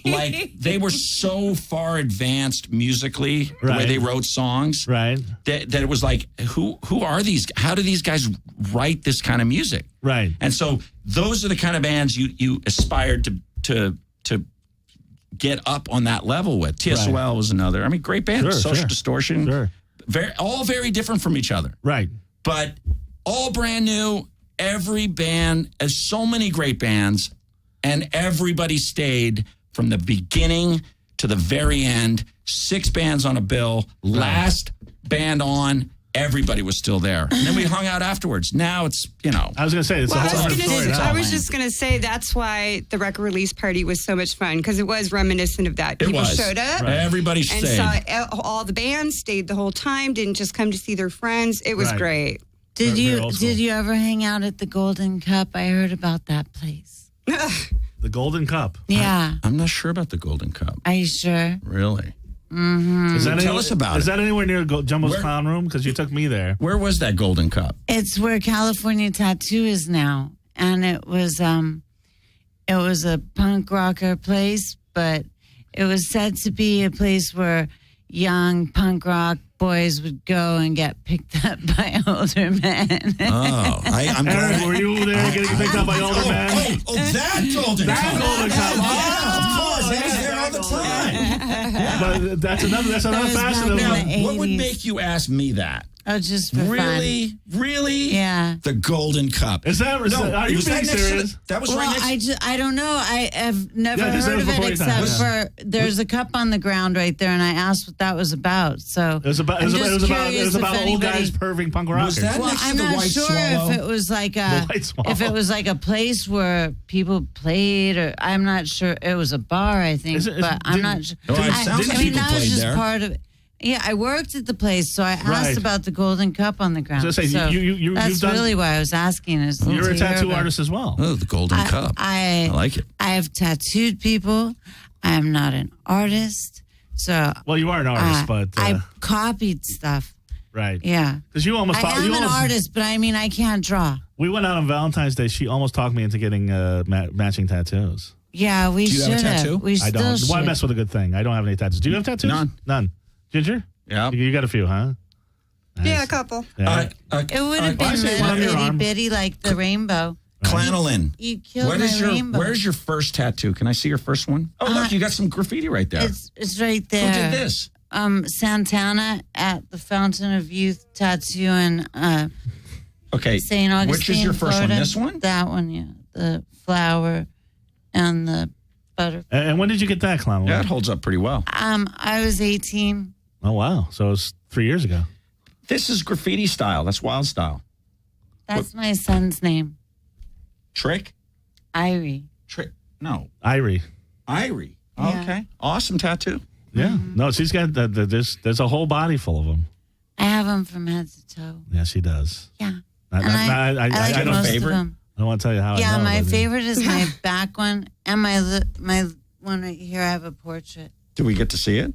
Speaker 2: like they were so far advanced musically the way
Speaker 1: Right.
Speaker 2: they wrote songs
Speaker 1: Right,
Speaker 2: that it was like who are these? How do these guys write this kind of music?
Speaker 1: right.
Speaker 2: And so those are the kind of bands you aspired to get up on that level with. TSOL was another. I mean, great band.
Speaker 1: Sure,
Speaker 2: Social
Speaker 1: sure.
Speaker 2: Distortion.
Speaker 1: Sure.
Speaker 2: All very different from each other,
Speaker 1: Right.
Speaker 2: but all brand new. Every band, so many great bands, and everybody stayed from the beginning to the very end. 6 bands on a bill. Last band on, everybody was still there. And then we hung out afterwards. Now it's,
Speaker 1: I was going to say, it's
Speaker 4: Well,
Speaker 1: a whole other story now.
Speaker 4: I was just going to say that's why the record release party was so much fun because it was reminiscent of that.
Speaker 2: It
Speaker 4: People
Speaker 2: was.
Speaker 4: showed up.
Speaker 2: Everybody
Speaker 4: And
Speaker 2: stayed.
Speaker 4: saw all the bands, stayed the whole time, didn't just come to see their friends. It was
Speaker 1: Right.
Speaker 4: great.
Speaker 3: Did
Speaker 1: Very
Speaker 3: you
Speaker 1: old school.
Speaker 3: did you ever hang out at the Golden Cup? I heard about that place.
Speaker 1: The Golden Cup.
Speaker 3: Yeah.
Speaker 2: I'm not sure about the Golden Cup.
Speaker 3: Are you sure?
Speaker 2: Really?
Speaker 1: Is that
Speaker 2: Tell us about
Speaker 1: Is
Speaker 2: it.
Speaker 1: that anywhere near Jumbo's
Speaker 2: Where-
Speaker 1: Clown Room? Because you took me there.
Speaker 2: Where was that Golden Cup?
Speaker 3: It's where California Tattoo is now, and it was a punk rocker place, but it was said to be a place where young punk rock boys would go and get picked up by older men.
Speaker 2: Oh, I'm
Speaker 1: Aaron,
Speaker 2: glad.
Speaker 1: were you there getting picked up by older men?
Speaker 2: That Golden
Speaker 1: That
Speaker 2: Cup.
Speaker 1: Golden Cup.
Speaker 2: Yeah, of course. I was there all the time.
Speaker 1: But that's another
Speaker 3: was
Speaker 1: facet of
Speaker 3: back in
Speaker 1: it.
Speaker 3: the
Speaker 2: What would
Speaker 3: 80s.
Speaker 2: make you ask me that?
Speaker 3: Oh, just for
Speaker 2: Really?
Speaker 3: fun.
Speaker 2: Really?
Speaker 3: Yeah.
Speaker 2: The Golden Cup.
Speaker 1: Is that? Are you
Speaker 2: was that
Speaker 1: being
Speaker 2: next to
Speaker 1: serious?
Speaker 2: that was
Speaker 3: Well,
Speaker 2: right next
Speaker 3: I don't know. I have never
Speaker 1: Yeah, 'cause that
Speaker 3: heard
Speaker 1: was
Speaker 3: of it
Speaker 1: before your time.
Speaker 3: except for there's a cup on the ground right there, and I asked what that was about. So
Speaker 1: It was about. It
Speaker 3: I'm
Speaker 1: was
Speaker 3: just
Speaker 1: about
Speaker 3: curious if
Speaker 1: old guys
Speaker 3: anybody-
Speaker 1: perving punk rockers.
Speaker 2: that-
Speaker 3: Well,
Speaker 2: next to
Speaker 3: I'm
Speaker 2: the
Speaker 3: not
Speaker 2: White
Speaker 3: sure
Speaker 2: Swallow?
Speaker 3: if it was like
Speaker 1: The White Swallow.
Speaker 3: if it was like a place where people played, or I'm not sure. It was a bar, I think,
Speaker 1: Is it-
Speaker 3: but I'm
Speaker 1: didn't-
Speaker 3: not sure.
Speaker 2: Oh, it sounds like
Speaker 3: I mean,
Speaker 2: people
Speaker 3: that was
Speaker 2: played
Speaker 3: just
Speaker 2: there.
Speaker 3: part of it. Yeah, I worked at the place, so I asked
Speaker 1: Right.
Speaker 3: about the Golden Cup on the ground.
Speaker 1: I was gonna say,
Speaker 3: so
Speaker 1: you've
Speaker 3: that's
Speaker 1: done-
Speaker 3: really why I was asking. Is
Speaker 1: You're
Speaker 3: to
Speaker 1: a
Speaker 3: hear
Speaker 1: tattoo
Speaker 3: about-
Speaker 1: artist as well.
Speaker 2: Oh, the Golden Cup. I like it.
Speaker 3: I have tattooed people. I am not an artist, so
Speaker 1: Well, you are an artist, but
Speaker 3: I copied stuff.
Speaker 1: right.
Speaker 3: Yeah,
Speaker 1: Because you almost.
Speaker 3: I am an artist, but I mean, I can't draw.
Speaker 1: We went out on Valentine's Day. She almost talked me into getting matching tattoos.
Speaker 3: Yeah, we
Speaker 2: Do you have a
Speaker 3: should have.
Speaker 2: tattoo?
Speaker 3: We
Speaker 1: I
Speaker 3: still
Speaker 1: don't.
Speaker 3: should.
Speaker 1: Why mess with a good thing? I don't have any tattoos. Do you have tattoos?
Speaker 2: None.
Speaker 1: Ginger?
Speaker 2: Yeah.
Speaker 1: You got a few, huh? Nice.
Speaker 4: Yeah, a couple.
Speaker 1: Yeah.
Speaker 3: It would have
Speaker 1: I
Speaker 3: been
Speaker 1: see one on your
Speaker 3: itty
Speaker 1: arm.
Speaker 3: bitty like the rainbow.
Speaker 2: Clanolin.
Speaker 3: You killed
Speaker 2: What
Speaker 3: my
Speaker 2: is your?
Speaker 3: rainbow.
Speaker 2: Where's your first tattoo? Can I see your first one? Oh, look, you got some graffiti right there.
Speaker 3: It's right
Speaker 2: Who
Speaker 3: there.
Speaker 2: did this?
Speaker 3: Santana at the Fountain of Youth Tattoo in
Speaker 2: Okay.
Speaker 3: St. Augustine.
Speaker 2: Which is your first
Speaker 3: Florida.
Speaker 2: one? This one?
Speaker 3: That one, yeah. The flower and the butterfly.
Speaker 1: And when did you get that, Clown?
Speaker 2: Yeah, it holds up pretty well.
Speaker 3: I was 18.
Speaker 1: Oh, wow. So it was 3 years ago.
Speaker 2: This is graffiti style. That's wild style.
Speaker 3: That's my son's name,
Speaker 2: Trick?
Speaker 3: Irie.
Speaker 2: Trick? No.
Speaker 1: Irie.
Speaker 2: Irie.
Speaker 3: Yeah.
Speaker 2: Okay. Awesome tattoo.
Speaker 1: Yeah.
Speaker 3: Mm-hmm.
Speaker 1: No, she's got there's a whole body full of them.
Speaker 3: I have them from head to toe.
Speaker 1: Yeah, she does.
Speaker 3: Yeah.
Speaker 1: I
Speaker 3: And I like
Speaker 1: don't,
Speaker 3: most
Speaker 2: favorite?
Speaker 3: of them.
Speaker 1: I don't want to tell you how.
Speaker 3: Yeah,
Speaker 1: I know,
Speaker 3: my
Speaker 1: but-
Speaker 3: favorite is my back one and my one right here. I have a portrait.
Speaker 2: Do we get to see it?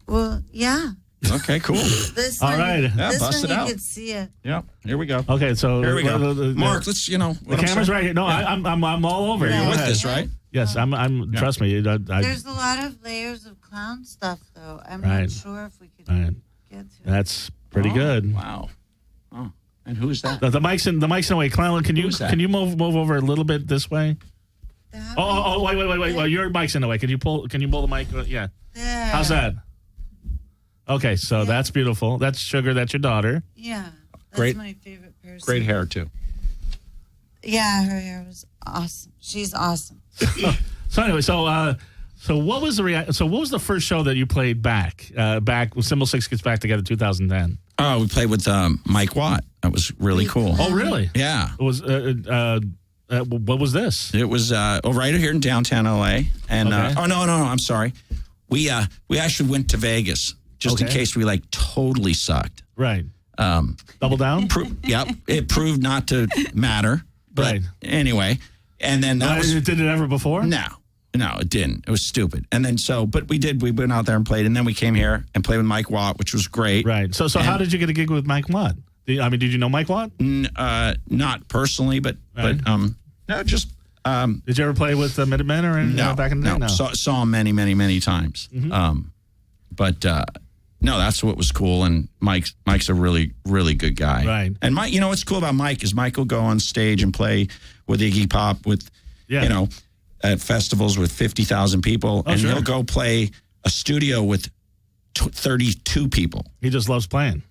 Speaker 3: Well, yeah.
Speaker 2: Okay, cool.
Speaker 3: This
Speaker 1: All
Speaker 3: one,
Speaker 1: right.
Speaker 2: Yeah,
Speaker 3: this
Speaker 2: bust
Speaker 3: one
Speaker 2: it
Speaker 3: you
Speaker 2: out.
Speaker 3: could see it.
Speaker 2: Yeah, here we go.
Speaker 1: Okay, so
Speaker 2: Here we go.
Speaker 1: the-
Speaker 2: Mark, let's,
Speaker 1: The camera's right here. No, I'm all over.
Speaker 3: Yeah.
Speaker 1: You
Speaker 2: You're with
Speaker 1: go ahead.
Speaker 2: this, right?
Speaker 1: Yes, I'm. Trust me.
Speaker 3: There's a lot of layers of clown stuff, though. I'm
Speaker 1: Right.
Speaker 3: not sure if we could
Speaker 1: Right.
Speaker 3: get to it.
Speaker 1: That's pretty
Speaker 2: Oh,
Speaker 1: good.
Speaker 2: Wow. Oh, and who's that?
Speaker 1: The mic's in the way. Clown, can you
Speaker 2: Who's that?
Speaker 1: move over a little bit this way?
Speaker 3: That
Speaker 1: Oh, wait. Well, your mic's in the way. Can you pull the mic? Yeah.
Speaker 3: there.
Speaker 1: How's that? Okay, so that's beautiful. That's Sugar. That's your daughter.
Speaker 3: Yeah. That's
Speaker 2: Great.
Speaker 3: my favorite person.
Speaker 2: Great hair, too.
Speaker 3: Yeah, her hair was awesome. She's awesome.
Speaker 1: So anyway, so what was the So what was the first show that you played back when Symbol 6 gets back together, 2010?
Speaker 2: Oh, we played with Mike Watt. That was really cool.
Speaker 1: Oh, really?
Speaker 2: Yeah.
Speaker 1: It was. What was this?
Speaker 2: It was right here in downtown LA. And
Speaker 1: Okay.
Speaker 2: no, I'm sorry. We actually went to Vegas just in
Speaker 1: Okay.
Speaker 2: case we totally sucked.
Speaker 1: Right. Double down.
Speaker 2: Yep. It proved not to matter. But
Speaker 1: Right.
Speaker 2: anyway, and then that was
Speaker 1: Did it ever before?
Speaker 2: no, it didn't. It was stupid. And then but we did. We went out there and played, and then we came here and played with Mike Watt, which was great.
Speaker 1: Right. So how did you get a gig with Mike Watt? Did you know Mike Watt?
Speaker 2: Not personally, but
Speaker 1: Right.
Speaker 2: no, just
Speaker 1: Did you ever play with Minutemen or anything
Speaker 2: no,
Speaker 1: back in the day?
Speaker 2: no. Saw him many, many, many times. But no, that's what was cool. And Mike's a really, really good guy.
Speaker 1: Right.
Speaker 2: And Mike, what's cool about Mike is Mike will go on stage and play with Iggy Pop with,
Speaker 1: Yeah.
Speaker 2: at festivals with 50,000 people, and
Speaker 1: sure.
Speaker 2: he'll go play a studio with 32 people.
Speaker 1: He just loves playing.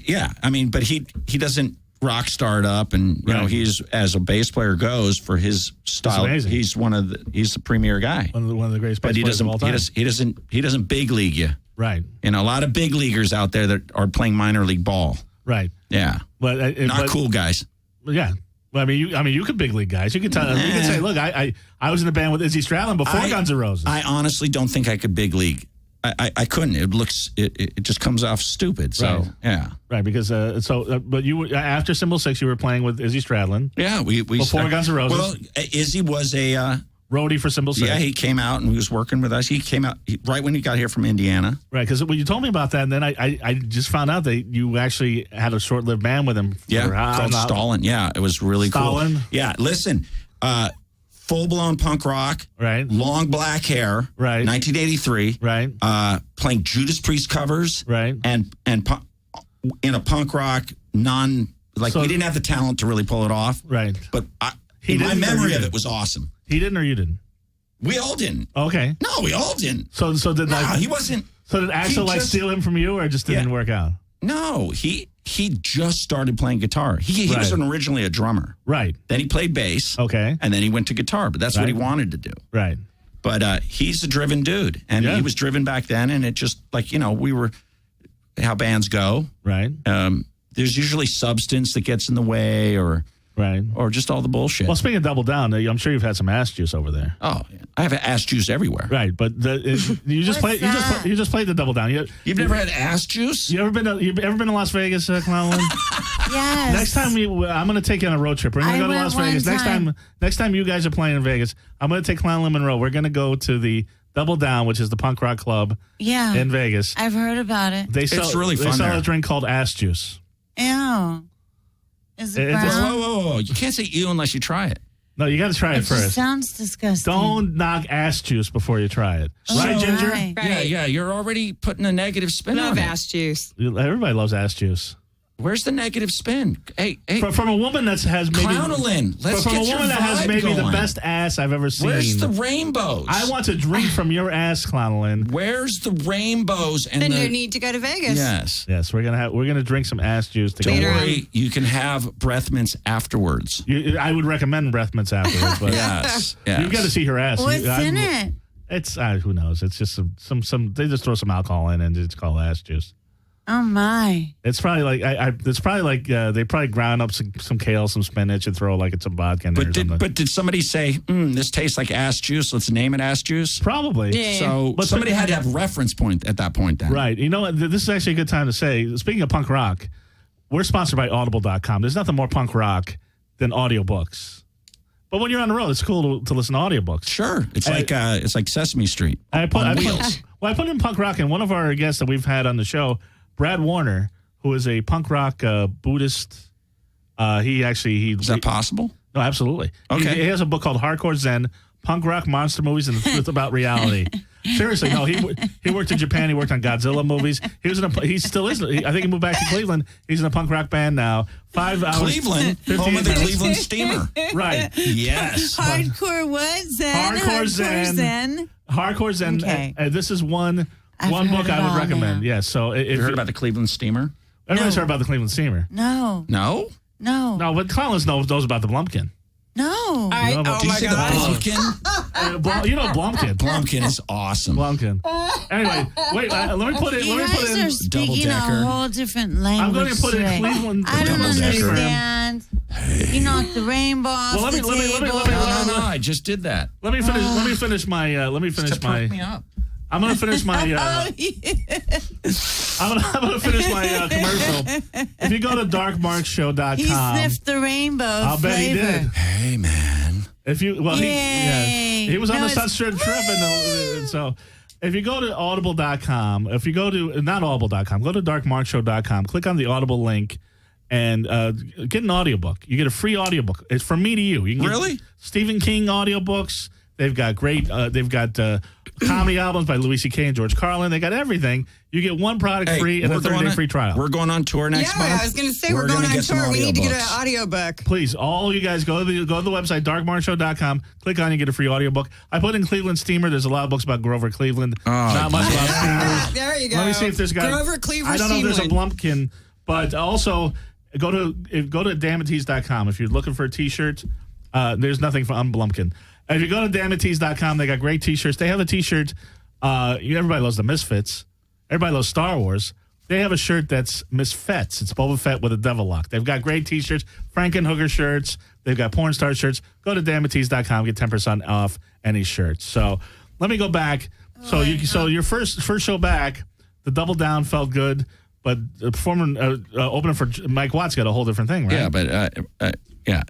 Speaker 2: Yeah. I mean, but he doesn't rock star it up, and
Speaker 1: Right.
Speaker 2: he's, as a bass player goes, for his style,
Speaker 1: amazing.
Speaker 2: he's the premier guy.
Speaker 1: One of the greatest
Speaker 2: But
Speaker 1: bass players of all time.
Speaker 2: he doesn't big league you.
Speaker 1: Right.
Speaker 2: A lot of big leaguers out there that are playing minor league ball.
Speaker 1: Right.
Speaker 2: Yeah,
Speaker 1: But
Speaker 2: not cool guys.
Speaker 1: Yeah. Well, you could big league guys. You could tell. You could say, look, I was in a band with Izzy Stradlin before Guns N' Roses.
Speaker 2: I honestly don't think I could big league. I couldn't. It just comes off stupid. So
Speaker 1: Right.
Speaker 2: yeah,
Speaker 1: Right, because but you were, after Symbol 6, you were playing with Izzy Stradlin,
Speaker 2: yeah. We
Speaker 1: Before Guns N' Roses?
Speaker 2: Well, Izzy was a
Speaker 1: roadie for Symbol 6.
Speaker 2: yeah. He came out and he was working with us. He came out right when he got here from Indiana.
Speaker 1: Right, because when you told me about that, and then I just found out that you actually had a short-lived band with him.
Speaker 2: Called Stalin. Yeah, it was really
Speaker 1: Stalin?
Speaker 2: cool. Yeah, listen, full-blown punk rock,
Speaker 1: Right.
Speaker 2: long black hair,
Speaker 1: Right.
Speaker 2: 1983,
Speaker 1: Right.
Speaker 2: playing Judas Priest covers,
Speaker 1: Right.
Speaker 2: and in a punk rock
Speaker 1: So-
Speaker 2: we didn't have the talent to really pull it off,
Speaker 1: Right.
Speaker 2: but my
Speaker 1: didn't or
Speaker 2: memory
Speaker 1: you
Speaker 2: of
Speaker 1: did?
Speaker 2: it was awesome.
Speaker 1: He didn't or you didn't?
Speaker 2: We all didn't.
Speaker 1: Okay.
Speaker 2: No, we all didn't.
Speaker 1: So did
Speaker 2: No, he wasn't.
Speaker 1: So did Axel
Speaker 2: just-
Speaker 1: steal him from you, or it just didn't
Speaker 2: Yeah.
Speaker 1: work out?
Speaker 2: No, he just started playing guitar. He
Speaker 1: Right.
Speaker 2: was originally a drummer.
Speaker 1: Right.
Speaker 2: Then he played bass.
Speaker 1: Okay.
Speaker 2: And then he went to guitar, but that's what he
Speaker 1: Right.
Speaker 2: wanted to do.
Speaker 1: Right.
Speaker 2: But he's a driven dude, and
Speaker 1: Yeah.
Speaker 2: he was driven back then. And it just we were how bands go.
Speaker 1: Right.
Speaker 2: There's usually substance that gets in the way, or
Speaker 1: Right.
Speaker 2: just all the bullshit.
Speaker 1: Well, speaking of Double Down, I'm sure you've had some ass juice over there.
Speaker 2: Oh, I have ass juice everywhere.
Speaker 1: Right, but you just
Speaker 3: What's
Speaker 1: played.
Speaker 3: that?
Speaker 1: You just played the Double Down.
Speaker 2: You've never had ass juice?
Speaker 1: You ever been to Las Vegas, Clownland?
Speaker 3: Yes.
Speaker 1: Next time I'm going to take you on a road trip. We're going to
Speaker 3: I
Speaker 1: go to
Speaker 3: went
Speaker 1: Las
Speaker 3: one
Speaker 1: Vegas.
Speaker 3: time.
Speaker 1: Next time you guys are playing in Vegas, I'm going to take Clownland Monroe. We're going to go to the Double Down, which is the punk rock club
Speaker 3: Yeah.
Speaker 1: in Vegas.
Speaker 3: I've heard about it.
Speaker 1: They sell,
Speaker 2: It's really
Speaker 1: They
Speaker 2: fun
Speaker 1: sell
Speaker 2: there.
Speaker 1: a drink called ass juice.
Speaker 3: Ew. Is it
Speaker 1: It's-
Speaker 3: brown?
Speaker 2: Whoa. You can't say ew unless you try it.
Speaker 1: No, you got to try it
Speaker 3: It just
Speaker 1: first.
Speaker 3: sounds disgusting.
Speaker 1: Don't knock ass juice before you try it.
Speaker 3: Oh,
Speaker 1: Right, Ginger?
Speaker 3: right.
Speaker 4: Right.
Speaker 2: Yeah. You're already putting a negative spin
Speaker 4: Love
Speaker 2: on it.
Speaker 4: ass juice.
Speaker 1: Everybody loves ass juice.
Speaker 2: Where's the negative spin? Hey.
Speaker 1: From a woman that has maybe
Speaker 2: Clownalyn, let's
Speaker 1: from
Speaker 2: get
Speaker 1: a
Speaker 2: your
Speaker 1: woman that has
Speaker 2: vibe
Speaker 1: maybe the
Speaker 2: going.
Speaker 1: best ass I've ever seen.
Speaker 2: Where's the rainbows?
Speaker 1: I want to drink from your ass, Clownalyn.
Speaker 2: Where's the rainbows and
Speaker 4: Then
Speaker 2: the?
Speaker 4: you need to go to Vegas.
Speaker 2: Yes.
Speaker 1: Yes, we're gonna drink some ass juice
Speaker 2: Don't
Speaker 1: together.
Speaker 4: Later on.
Speaker 2: worry, you can have breath mints afterwards.
Speaker 1: I would recommend breath mints afterwards, but
Speaker 2: Yes.
Speaker 1: you got to see her ass.
Speaker 3: What's in it?
Speaker 1: It's who knows. It's just some. They just throw some alcohol in and it's called ass juice.
Speaker 3: Oh my.
Speaker 1: It's probably like it's probably like they probably ground up some kale, some spinach, and throw like some vodka in there or something.
Speaker 2: But did somebody say, this tastes like ass juice? Let's name it ass juice.
Speaker 1: Probably.
Speaker 4: Yeah.
Speaker 2: So
Speaker 1: But
Speaker 2: somebody had to have reference point at that point then.
Speaker 1: Right. You know what? This is actually a good time to say, speaking of punk rock, we're sponsored by Audible.com. There's nothing more punk rock than audiobooks. But when you're on the road, it's cool to listen to audiobooks.
Speaker 2: Sure. It's like Sesame Street.
Speaker 1: I put
Speaker 2: wheels.
Speaker 1: I put in punk rock, and one of our guests that we've had on the show, Brad Warner, who is a punk rock Buddhist.
Speaker 2: Is that possible?
Speaker 1: No, absolutely.
Speaker 2: Okay.
Speaker 1: He has a book called Hardcore Zen, Punk Rock Monster Movies and the Truth About Reality. Seriously, no, he worked in Japan. He worked on Godzilla movies. He still is. I think he moved back to Cleveland. He's in a punk rock band now. 5 hours.
Speaker 2: Cleveland,
Speaker 1: 58
Speaker 2: home of the
Speaker 1: minutes.
Speaker 2: Cleveland Steamer.
Speaker 1: Right.
Speaker 2: Yes.
Speaker 3: Hardcore what? Zen?
Speaker 1: Hardcore Zen. Hardcore Zen.
Speaker 3: Okay.
Speaker 1: This is one
Speaker 3: I've
Speaker 1: book
Speaker 3: heard it
Speaker 1: I would
Speaker 3: all
Speaker 1: recommend.
Speaker 3: now.
Speaker 1: Yes. So if
Speaker 2: You heard about the Cleveland Steamer?
Speaker 1: everybody's
Speaker 3: No.
Speaker 1: heard about the Cleveland Steamer.
Speaker 3: No.
Speaker 2: No?
Speaker 3: No.
Speaker 1: No, but Collins knows about the Blumpkin.
Speaker 3: No.
Speaker 2: Oh my God. Blumpkin.
Speaker 1: You know Blumpkin.
Speaker 2: Blumpkin is awesome.
Speaker 1: Blumpkin. Anyway, wait. Let me put it.
Speaker 3: You
Speaker 1: Let me put
Speaker 3: guys
Speaker 1: in.
Speaker 3: are speaking a
Speaker 2: Double-decker.
Speaker 3: whole different language.
Speaker 1: I'm going to put in
Speaker 3: today.
Speaker 1: Cleveland.
Speaker 3: I don't
Speaker 2: Double-decker.
Speaker 3: understand. You knocked the rainbow off
Speaker 1: Well, let me-
Speaker 3: the
Speaker 1: let me-
Speaker 3: table.
Speaker 2: No, I just did that.
Speaker 1: Let me finish my. Let me finish
Speaker 2: To perk me
Speaker 1: my.
Speaker 2: up.
Speaker 1: I'm going to finish my. I'm gonna finish my commercial. If you go to darkmarkshow.com,
Speaker 3: He sniffed the rainbow
Speaker 1: I'll bet he
Speaker 3: flavor.
Speaker 1: did.
Speaker 2: Hey, man.
Speaker 1: If you
Speaker 3: Yay.
Speaker 1: he was on
Speaker 3: No,
Speaker 1: the Sunset Trip, and so if you go to audible.com, if you go to not audible.com, go to darkmarkshow.com, click on the Audible link, and get an audiobook. You get a free audiobook. It's from me to you. You can get
Speaker 2: Really?
Speaker 1: Stephen King audiobooks. They've got great. They've got comedy albums by Louis C.K. and George Carlin. They got everything. You get one product free and a 30-day free trial.
Speaker 2: We're going on tour next month.
Speaker 4: I was going to say we're going
Speaker 2: gonna
Speaker 4: on
Speaker 2: get some
Speaker 4: tour. We need to get an
Speaker 2: audiobooks.
Speaker 4: audiobook.
Speaker 1: Please, all you guys go to the website, darkmarkshow.com, click on it, get a free audiobook. I put in Cleveland Steamer. There's a lot of books about Grover Cleveland. Not much about Steamers.
Speaker 4: There you go.
Speaker 1: Let me see if there's got
Speaker 4: Grover Cleaver
Speaker 1: I don't know if there's a
Speaker 4: Steamland.
Speaker 1: Blumpkin, but also go to dametees.com. If you're looking for a t-shirt, there's nothing on Blumpkin. If you go to dametees.com, they got great t-shirts. They have a t-shirt. Everybody loves the Misfits. Everybody loves Star Wars. They have a shirt that's Misfits. It's Boba Fett with a devil lock. They've got great t-shirts, Frankenhooker shirts. They've got porn star shirts. Go to dametees.com, get 10% off any shirts. So let me go back. So your first show back, the Double Down felt good, but the opening for Mike Watts got a whole different thing, right?
Speaker 2: Yeah, but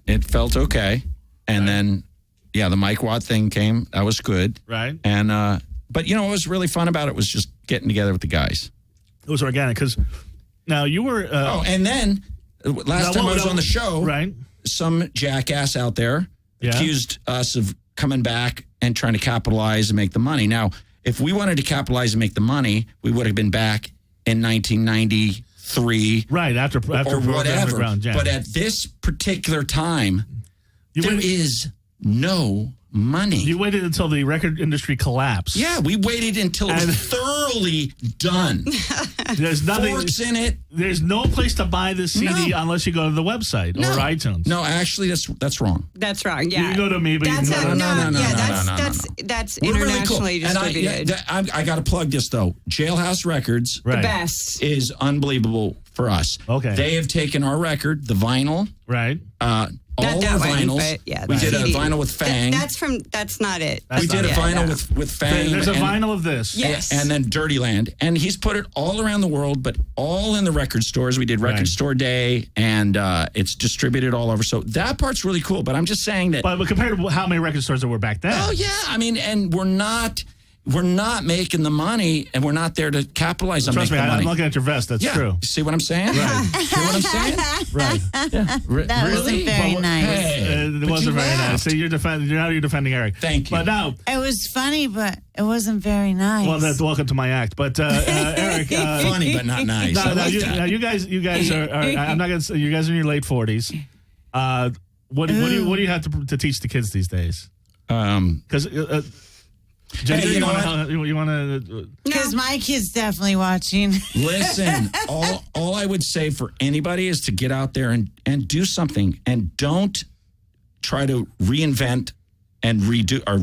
Speaker 2: it felt okay. And then, the Mike Watt thing came. That was good.
Speaker 1: Right.
Speaker 2: And but what was really fun about it was just getting together with the guys.
Speaker 1: It was organic because now you were.
Speaker 2: And then last time I was on the show,
Speaker 1: right?
Speaker 2: Some jackass out there accused us of coming back and trying to capitalize and make the money. Now, if we wanted to capitalize and make the money, we would have been back in 1993.
Speaker 1: Right, after
Speaker 2: or whatever.
Speaker 1: Yeah.
Speaker 2: But at this particular time, there is no money.
Speaker 1: You waited until the record industry collapsed.
Speaker 2: Yeah, we waited until it was thoroughly done.
Speaker 1: There's nothing.
Speaker 2: Forks in it.
Speaker 1: There's no place to buy the CD unless you go to the website or iTunes.
Speaker 2: No, actually, that's wrong.
Speaker 4: That's wrong. Yeah,
Speaker 1: you can go to me, but
Speaker 4: that's
Speaker 1: you can go
Speaker 4: to that's
Speaker 2: We're really
Speaker 4: internationally
Speaker 2: cool.
Speaker 4: distributed.
Speaker 2: And I got to plug this though. Jailhouse Records,
Speaker 1: Right.
Speaker 4: The best.
Speaker 2: is unbelievable for us.
Speaker 1: Okay.
Speaker 2: They have taken our record, the vinyl,
Speaker 1: Right.
Speaker 2: all
Speaker 4: Not
Speaker 2: our
Speaker 4: that one,
Speaker 2: vinyls.
Speaker 4: but yeah,
Speaker 2: we
Speaker 4: the
Speaker 2: did a
Speaker 4: CD.
Speaker 2: vinyl with Fang.
Speaker 4: That's not it.
Speaker 1: That's
Speaker 2: we did a
Speaker 1: not it.
Speaker 2: vinyl with Fang.
Speaker 1: There's a
Speaker 2: and-
Speaker 1: vinyl of this.
Speaker 4: Yes.
Speaker 2: And then Dirty Land. And he's put it all around the world, but all in the record stores. We did Record
Speaker 1: Right.
Speaker 2: Store Day, and it's distributed all over. So that part's really cool. But I'm just saying that.
Speaker 1: But compared to how many record stores there were back then.
Speaker 2: Oh, yeah. I mean, and we're not making the money, and we're not there to capitalize on
Speaker 1: Trust me,
Speaker 2: making the
Speaker 1: I'm
Speaker 2: money.
Speaker 1: looking at your vest. That's
Speaker 2: Yeah.
Speaker 1: true.
Speaker 2: See what I'm saying? Right. See what I'm saying?
Speaker 1: Right.
Speaker 3: That wasn't very nice.
Speaker 2: Hey,
Speaker 1: It
Speaker 2: but
Speaker 1: wasn't
Speaker 2: you
Speaker 1: very nice.
Speaker 2: laughed.
Speaker 1: See, you're defending Eric.
Speaker 2: Thank you.
Speaker 1: But now,
Speaker 3: It was funny, but it wasn't very nice.
Speaker 1: well, that's welcome to my act. But Eric,
Speaker 2: Funny, but not nice. I like that.
Speaker 1: you guys are. I'm not gonna say you guys are in your late 40s. What do you have to teach the kids these days? Because.
Speaker 2: Hey,
Speaker 1: you want to?
Speaker 3: Because my kid's definitely watching.
Speaker 2: Listen, all I would say for anybody is to get out there and do something, and don't try to reinvent and redo, or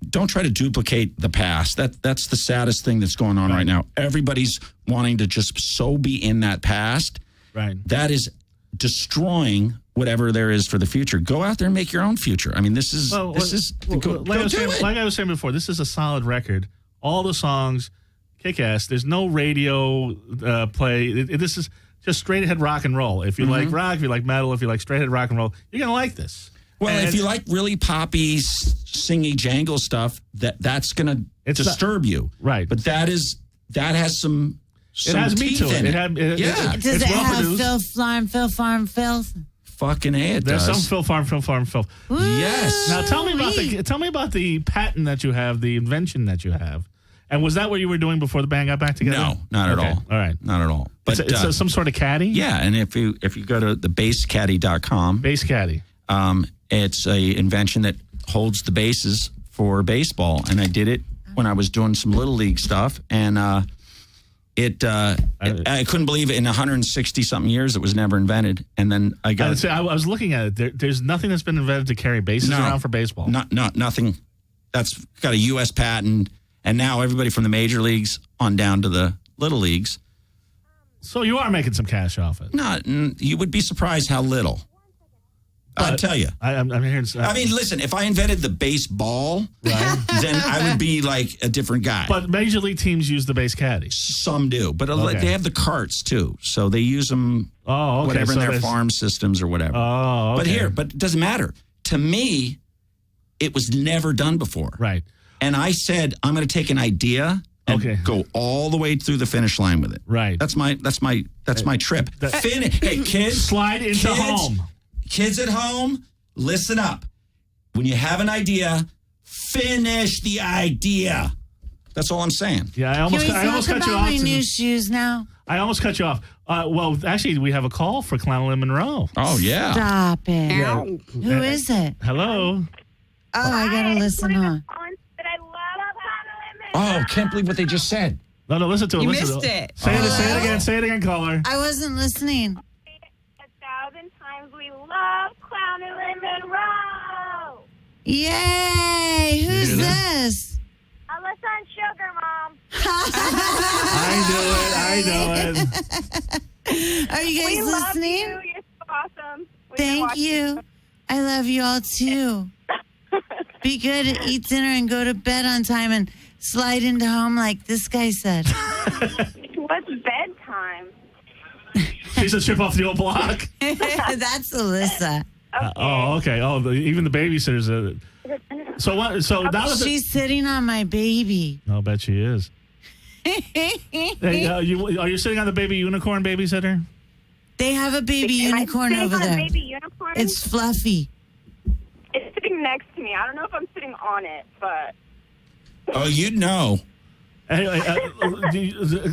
Speaker 2: don't try to duplicate the past. That's the saddest thing that's going on right now. Everybody's wanting to just so be in that past.
Speaker 1: Right.
Speaker 2: That is destroying whatever there is for the future. Go out there and make your own future. I mean, this is go do it.
Speaker 1: Like I was saying before, this is a solid record. All the songs, kick ass. There's no radio play. This is just straight ahead rock and roll. If you like rock, if you like metal, if you like straight ahead rock and roll, you're gonna like this.
Speaker 2: Well,
Speaker 1: And
Speaker 2: if you like really poppy, singy, jangle stuff, that's gonna disturb you,
Speaker 1: right?
Speaker 2: But that has some
Speaker 1: it has meat
Speaker 2: teeth
Speaker 1: to
Speaker 2: in
Speaker 1: it.
Speaker 2: it. Yeah.
Speaker 3: Does it have filth, farm, filth?
Speaker 2: Fucking A, it
Speaker 1: There's
Speaker 2: does.
Speaker 1: some filth.
Speaker 2: Yes.
Speaker 1: Now tell me about the patent that you have, the invention that you have, and was that what you were doing before the band got back together?
Speaker 2: No, not at all.
Speaker 1: All right,
Speaker 2: not at all. But
Speaker 1: it's some sort of caddy.
Speaker 2: Yeah, and if you go to the basscaddy.com,
Speaker 1: bass caddy.
Speaker 2: It's a invention that holds the bases for baseball, and I did it when I was doing some little league stuff, and I couldn't believe it. In 160 something years, it was never invented. And then I
Speaker 1: was looking at it. There's nothing that's been invented to carry bases around for baseball.
Speaker 2: Nothing. That's got a U.S. patent. And now everybody from the major leagues on down to the little leagues.
Speaker 1: So you are making some cash off it.
Speaker 2: No, you would be surprised how little. I'll tell you.
Speaker 1: I'm hearing.
Speaker 2: I mean, listen, if I invented the baseball,
Speaker 1: right,
Speaker 2: then I would be like a different guy.
Speaker 1: But major league teams use the base caddy.
Speaker 2: Some do, but they have the carts too, so they use them.
Speaker 1: Oh, okay.
Speaker 2: Whatever in their farm systems or whatever.
Speaker 1: Oh, okay.
Speaker 2: But it doesn't matter. To me, it was never done before.
Speaker 1: Right.
Speaker 2: And I said, I'm going to take an idea and go all the way through the finish line with it.
Speaker 1: Right.
Speaker 2: That's my trip. Hey, kids,
Speaker 1: slide into home.
Speaker 2: Kids at home, listen up. When you have an idea, finish the idea. That's all I'm saying.
Speaker 1: Yeah, I almost cut you off.
Speaker 3: Can we talk about my new shoes now?
Speaker 1: I almost cut you off. Well, actually, we have a call for Clown Monroe.
Speaker 2: Oh, yeah.
Speaker 3: Stop it.
Speaker 1: Yeah.
Speaker 3: Who is it?
Speaker 1: Hello.
Speaker 3: Oh, I got to listen on.
Speaker 2: Oh, can't believe what they just said.
Speaker 1: No, listen to it.
Speaker 4: You missed it.
Speaker 1: Say it again. Say it again, caller.
Speaker 3: I wasn't listening.
Speaker 6: 1,000 times we love Clown and Monroe.
Speaker 3: Yay! Who's this?
Speaker 6: Alyssa and Sugar, Mom.
Speaker 1: I know it.
Speaker 3: Are you guys
Speaker 6: We
Speaker 3: listening?
Speaker 6: love you. You're so awesome.
Speaker 3: Thank you. I love you all too. Be good, eat dinner, and go to bed on time, and slide into home like this guy said.
Speaker 6: What's bedtime?
Speaker 1: She's a trip off the old block.
Speaker 3: That's Alyssa.
Speaker 1: Okay. Even the babysitter's. So what? So now that
Speaker 3: She's sitting on my baby.
Speaker 1: I'll bet she is. Hey, are you sitting on the baby unicorn babysitter?
Speaker 3: They have a baby unicorn over there.
Speaker 6: Baby unicorn?
Speaker 3: It's fluffy.
Speaker 6: It's sitting next to me. I don't know if I'm sitting on it, but...
Speaker 2: Oh, you'd know.
Speaker 1: Anyway,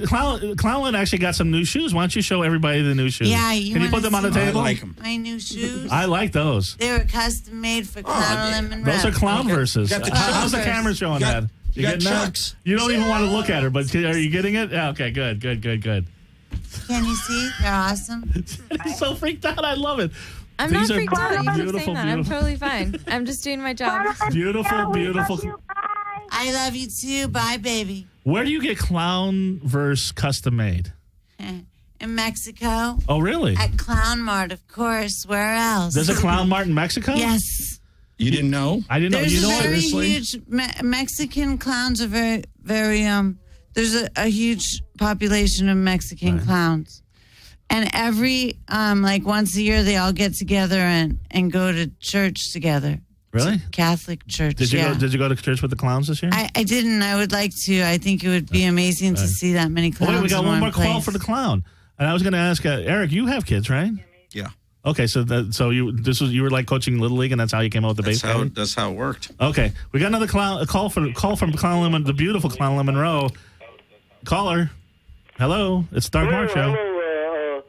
Speaker 1: Clownland actually got some new shoes. Why don't you show everybody the new shoes?
Speaker 3: Yeah,
Speaker 1: Can you put them on the table?
Speaker 2: I like them.
Speaker 3: My new shoes.
Speaker 1: I like those.
Speaker 3: They were custom made for Clown and Monroe.
Speaker 1: Those are clown verses.
Speaker 2: Got the
Speaker 1: How's the
Speaker 2: Chucks.
Speaker 1: camera showing
Speaker 2: Got-
Speaker 1: that?
Speaker 2: you got
Speaker 1: getting that?
Speaker 2: Chucks.
Speaker 1: You don't even want to look at her, but are you getting it? Yeah, okay, good.
Speaker 3: Can you see? They're awesome.
Speaker 1: He's so freaked out. I love it.
Speaker 5: I'm
Speaker 1: These
Speaker 5: not
Speaker 1: are
Speaker 5: freaked out. You keep
Speaker 1: beautiful,
Speaker 5: saying that. I'm
Speaker 1: beautiful.
Speaker 5: totally fine. I'm just doing my job.
Speaker 1: Beautiful.
Speaker 6: We love you. Bye.
Speaker 3: I love you too. Bye, baby.
Speaker 1: Where do you get clown verse custom made?
Speaker 3: In Mexico.
Speaker 1: Oh, really?
Speaker 3: At Clown Mart, of course. Where else?
Speaker 1: There's a Clown Mart in Mexico?
Speaker 3: Yes.
Speaker 2: You didn't know?
Speaker 1: I didn't know.
Speaker 3: There's
Speaker 1: You know
Speaker 3: a very
Speaker 1: what?
Speaker 3: huge Mexican clowns are very, very. There's a huge population of Mexican clowns, and every like once a year they all get together and go to church together.
Speaker 1: Really?
Speaker 3: Catholic church.
Speaker 1: Did you go to church with the clowns this year?
Speaker 3: I didn't. I would like to. I think it would be amazing to see that many clowns.
Speaker 1: Wait, we got
Speaker 3: in
Speaker 1: one more
Speaker 3: place.
Speaker 1: call for the clown, and I was going to ask Eric. You have kids, right?
Speaker 2: Yeah.
Speaker 1: Okay, so you were like coaching Little League, and that's how you came out with the base.
Speaker 2: That's how it worked.
Speaker 1: Okay, we got another call from Clown Lemon, the beautiful Clown Monroe. Caller, hello, it's Dark Mark Show.
Speaker 7: Hello,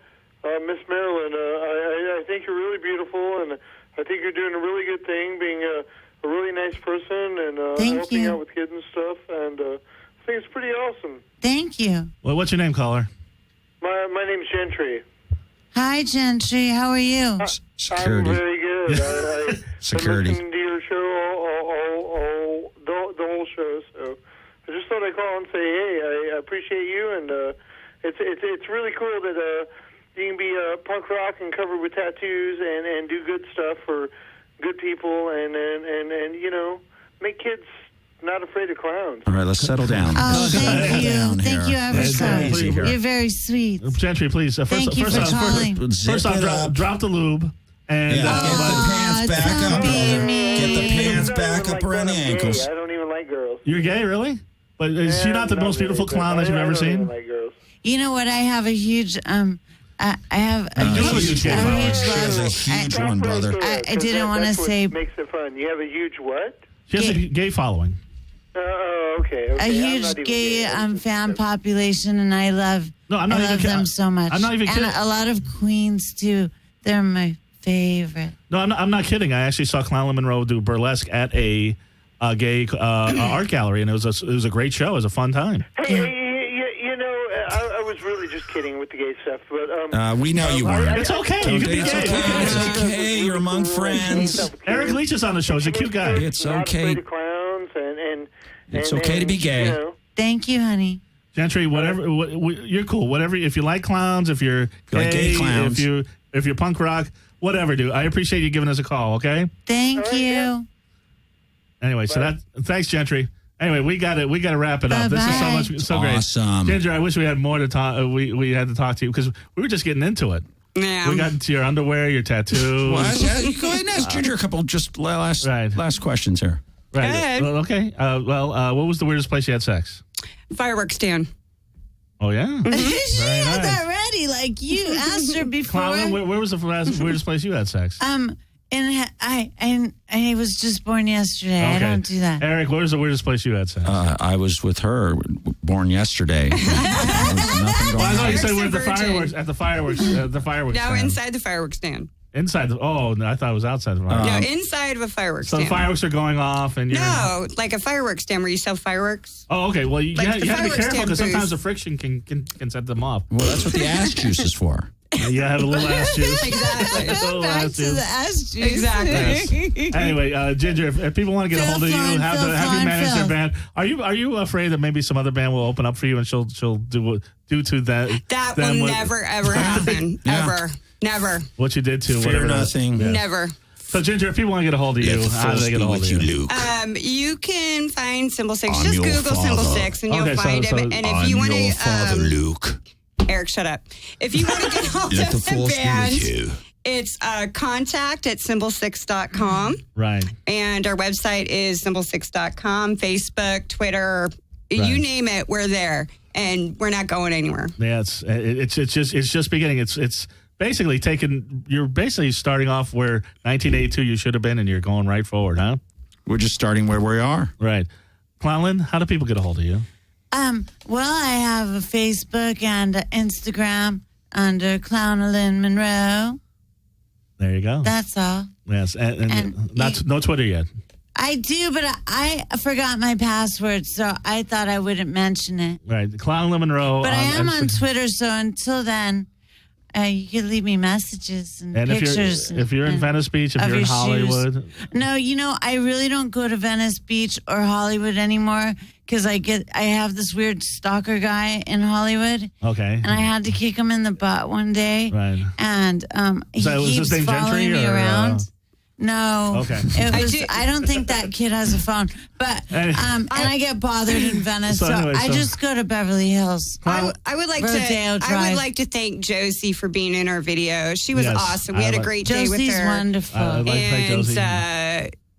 Speaker 7: Miss Marilyn. I think you're really beautiful, and I think you're doing a really good thing, being a really nice person and helping out with kids and stuff. And I think it's pretty awesome.
Speaker 3: Thank you.
Speaker 1: Well, what's your name, caller?
Speaker 7: My name's Gentry.
Speaker 3: Hi, Gentry. How are you?
Speaker 2: Security.
Speaker 7: I'm very good.
Speaker 2: Security.
Speaker 7: I've been listening to your show the whole show, so I just thought I'd call and say, hey, I appreciate you, and it's really cool that you can be punk rock and covered with tattoos and do good stuff for good people and you know, make kids not afraid of clowns.
Speaker 2: All right, let's settle down.
Speaker 3: Oh, thank you. Thank you ever so much.
Speaker 2: Easy here.
Speaker 3: You're very sweet.
Speaker 1: Gentry, please.
Speaker 3: Thank you for calling.
Speaker 1: First off, drop the lube. And
Speaker 2: Yeah, get the pants back
Speaker 3: don't
Speaker 2: up.
Speaker 3: be mean.
Speaker 2: Get the pants
Speaker 7: I'm not
Speaker 2: back
Speaker 7: even
Speaker 2: up around the
Speaker 7: I'm gay.
Speaker 2: ankles.
Speaker 7: I don't even like girls.
Speaker 1: You're gay, really? But is she not the most beautiful clown that you've ever
Speaker 7: I don't even
Speaker 1: seen?
Speaker 7: like girls.
Speaker 3: You know what? I have a huge I have a
Speaker 1: you have a
Speaker 3: huge,
Speaker 1: huge gay following.
Speaker 3: huge
Speaker 2: She has a
Speaker 3: love.
Speaker 2: huge one, brother.
Speaker 3: I didn't want to
Speaker 7: That's what
Speaker 3: say
Speaker 7: makes it fun. You have a huge what?
Speaker 1: She has a gay following.
Speaker 7: Okay.
Speaker 3: a
Speaker 7: I'm not
Speaker 3: huge
Speaker 7: even
Speaker 3: gay
Speaker 7: gay.
Speaker 3: fan population, and I love
Speaker 1: No, I'm not
Speaker 3: I
Speaker 1: even
Speaker 3: love
Speaker 1: kidding.
Speaker 3: them so much.
Speaker 1: I'm not even
Speaker 3: and
Speaker 1: kidding.
Speaker 3: a lot of queens too. They're my favorite.
Speaker 1: No, I'm not kidding. I actually saw Clown Monroe do burlesque at a gay art gallery, and it was a great show. It was a fun time.
Speaker 7: Hey, you know, was really just kidding with the gay stuff, but
Speaker 2: we know you weren't.
Speaker 1: It's okay. You can be
Speaker 2: It's
Speaker 1: gay.
Speaker 2: okay. It's okay. You're among friends.
Speaker 1: Eric Leach is on the show. He's a cute guy.
Speaker 2: It's
Speaker 7: Not
Speaker 2: okay.
Speaker 7: afraid of clowns and
Speaker 2: It's okay to be gay.
Speaker 7: You know,
Speaker 3: Thank you, honey.
Speaker 1: Gentry, whatever. You're cool. Whatever. If you like clowns, if you're
Speaker 2: like gay clowns.
Speaker 1: if you're punk rock, whatever, dude. I appreciate you giving us a call. Okay.
Speaker 3: Thank you.
Speaker 1: Anyway, so thanks, Gentry. Anyway, we got to wrap it up. This is so great.
Speaker 2: Awesome.
Speaker 1: Ginger, I wish we had more to talk. We had to talk to you because we were just getting into it.
Speaker 4: Yeah.
Speaker 1: We got into your underwear, your tattoos.
Speaker 2: Well, you go ahead and ask Ginger a couple just last questions here.
Speaker 1: Right.
Speaker 4: ahead.
Speaker 1: Well, okay. What was the weirdest place you had sex?
Speaker 4: Fireworks stand.
Speaker 1: Oh yeah.
Speaker 3: She
Speaker 1: Very
Speaker 3: had
Speaker 1: nice.
Speaker 3: that ready, like you asked her before.
Speaker 1: Clown, where was the weirdest place you had sex?
Speaker 3: And I was just born yesterday. I don't do that.
Speaker 1: Eric, where was the weirdest place you had sex?
Speaker 2: I was with her, born yesterday. There was nothing going
Speaker 1: I thought
Speaker 2: on.
Speaker 1: you said we're at the
Speaker 4: Virgin.
Speaker 1: fireworks. At the fireworks. The fireworks.
Speaker 4: No,
Speaker 1: stand.
Speaker 4: inside the fireworks stand.
Speaker 1: Inside. No, I thought it was outside the fireworks.
Speaker 4: No, inside of a fireworks
Speaker 1: So
Speaker 4: stand.
Speaker 1: the fireworks are going off, and you're.
Speaker 4: No, like a fireworks stand where you sell fireworks.
Speaker 1: Oh, okay. Well, you
Speaker 4: Like
Speaker 1: have
Speaker 4: the
Speaker 1: to be
Speaker 4: fireworks
Speaker 1: careful
Speaker 4: stand
Speaker 1: because sometimes
Speaker 4: booth.
Speaker 1: the friction can set them off.
Speaker 2: Well, that's what the ass juice is for.
Speaker 1: You have a little ass juice.
Speaker 4: Exactly.
Speaker 1: A little
Speaker 3: Back
Speaker 1: ass
Speaker 3: to
Speaker 1: juice.
Speaker 3: the ass juice.
Speaker 4: Exactly.
Speaker 1: Anyway, Ginger, if people want to get a hold of you, have you managed their band? Are you afraid that maybe some other band will open up for you and she'll do to that?
Speaker 4: That
Speaker 1: them
Speaker 4: will
Speaker 1: what-
Speaker 4: never, ever happen.
Speaker 2: Yeah.
Speaker 4: Ever. Never.
Speaker 1: What you did to
Speaker 2: Fear
Speaker 1: whatever that-
Speaker 2: nothing.
Speaker 1: Yeah.
Speaker 4: Never.
Speaker 1: So Ginger, if people want to get a hold of you, how do they get a hold of you?
Speaker 2: Luke.
Speaker 4: You can find Symbol 6.
Speaker 2: I'm
Speaker 4: Just
Speaker 2: your
Speaker 4: Google Symbol
Speaker 2: father.
Speaker 4: 6 and
Speaker 1: Okay,
Speaker 4: you'll
Speaker 1: so-
Speaker 4: find
Speaker 1: so-
Speaker 4: him. And if you want to,
Speaker 2: Luke.
Speaker 4: Eric, shut up. If you want to get hold
Speaker 2: Let the
Speaker 4: of the
Speaker 2: force be
Speaker 4: band,
Speaker 2: with you.
Speaker 4: it's contact@symbol6.com.
Speaker 1: Right.
Speaker 4: And our website is symbol6.com, Facebook, Twitter, you name it, we're there. And we're not going anywhere.
Speaker 1: Yeah, it's just beginning. It's basically you're basically starting off where 1982 you should have been, and you're going right forward, huh?
Speaker 2: We're just starting where we are.
Speaker 1: Right. Clownlin, how do people get a hold of you?
Speaker 3: Well, I have a Facebook and an Instagram under Clownalyn Monroe.
Speaker 1: There you go.
Speaker 3: That's all.
Speaker 1: Yes, and no Twitter yet.
Speaker 3: I do, but I forgot my password, so I thought I wouldn't mention it.
Speaker 1: Right, Clownlin Monroe.
Speaker 3: But I am on
Speaker 1: Instagram.
Speaker 3: Twitter, so until then, you can leave me messages and
Speaker 1: And
Speaker 3: pictures.
Speaker 1: if you're in Venice Beach, if
Speaker 3: of
Speaker 1: you're in
Speaker 3: your
Speaker 1: Hollywood,
Speaker 3: shoes. No, I really don't go to Venice Beach or Hollywood anymore because I have this weird stalker guy in Hollywood,
Speaker 1: okay.
Speaker 3: and I had to kick him in the butt one day.
Speaker 1: Right.
Speaker 3: And he
Speaker 1: So was his
Speaker 3: keeps
Speaker 1: name
Speaker 3: following
Speaker 1: Gentry
Speaker 3: me
Speaker 1: or,
Speaker 3: around. No.
Speaker 1: Okay.
Speaker 3: I don't think that kid has a phone. But and I get bothered in Venice,
Speaker 1: So
Speaker 3: so,
Speaker 1: anyway,
Speaker 3: I just go to Beverly Hills.
Speaker 4: I would like
Speaker 3: Rodeo Drive.
Speaker 4: to thank Josie for being in our video. She was
Speaker 1: Yes,
Speaker 4: awesome. We had a great day with
Speaker 3: Josie's
Speaker 4: her.
Speaker 3: wonderful.
Speaker 1: I'd like to thank Josie.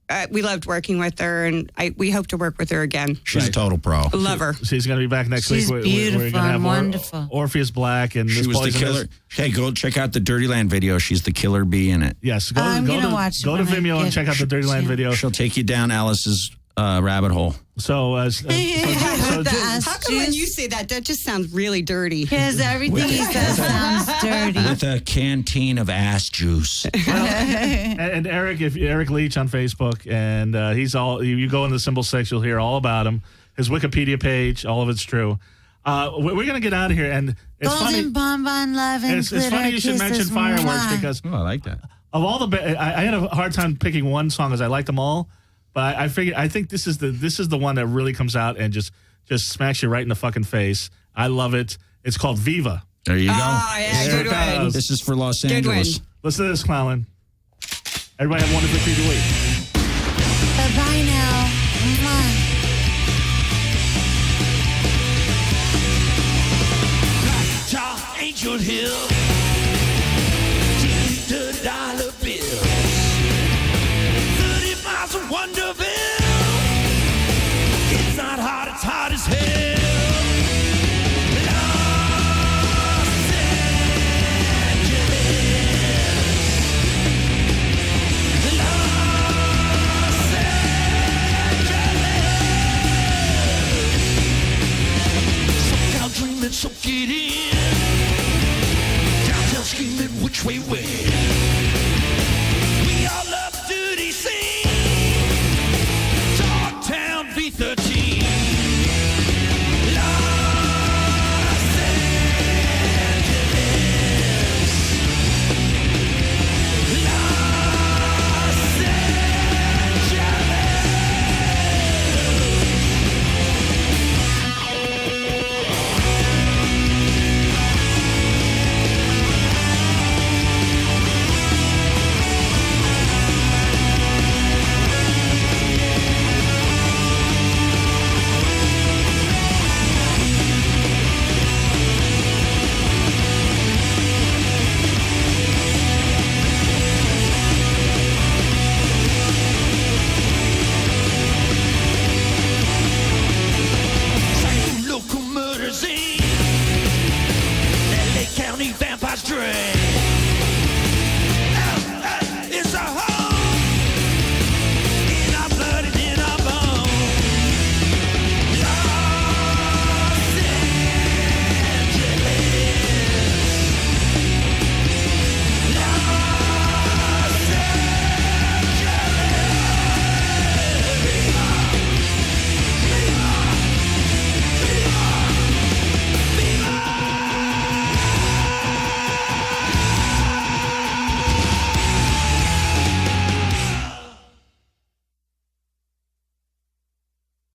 Speaker 4: And we loved working with her, and we hope to work with her again.
Speaker 2: She's a total pro.
Speaker 4: Love her.
Speaker 1: She's going to be back next
Speaker 3: She's
Speaker 1: week. We're
Speaker 3: beautiful
Speaker 1: going to have
Speaker 3: and wonderful.
Speaker 1: Orpheus Black and
Speaker 2: She
Speaker 1: Miss
Speaker 2: was the
Speaker 1: Poisonous.
Speaker 2: killer. Hey, go check out the Dirty Land video. She's the killer bee in it.
Speaker 1: Yes,
Speaker 3: I'm gonna watch it
Speaker 1: go to
Speaker 3: when I
Speaker 1: Vimeo and
Speaker 3: get
Speaker 1: check out the Dirty Land
Speaker 3: chance.
Speaker 1: video.
Speaker 2: She'll take you down Alice's rabbit hole.
Speaker 1: So,
Speaker 3: The ass
Speaker 4: How come when
Speaker 3: juice.
Speaker 4: you say that just sounds really dirty?
Speaker 3: Because everything he says sounds dirty.
Speaker 2: With a canteen of ass juice.
Speaker 1: and Eric Leach on Facebook, and he's all. You go into Symbol 6, you'll hear all about him. His Wikipedia page, all of it's true. We're going to get out of here, and it's funny.
Speaker 3: Golden bonbon love and
Speaker 1: It's
Speaker 3: glitter
Speaker 1: funny you should mention
Speaker 3: kisses.
Speaker 1: fireworks
Speaker 3: Mwah.
Speaker 1: because
Speaker 2: Oh, I like that.
Speaker 1: of all the, I had a hard time picking one song because I liked them all, but I figured I think this is the one that really comes out and just smacks you right in the fucking face. I love it. It's called Viva.
Speaker 2: There you go.
Speaker 4: Oh, yeah,
Speaker 1: There
Speaker 4: good
Speaker 1: it
Speaker 4: one.
Speaker 1: goes.
Speaker 2: This is for Los
Speaker 4: Good
Speaker 2: Angeles.
Speaker 4: one.
Speaker 1: Listen to this, Clownlin. Everybody have a wonderful Creepy week.
Speaker 3: Bye-bye now. Mwah.
Speaker 8: Angel Hill.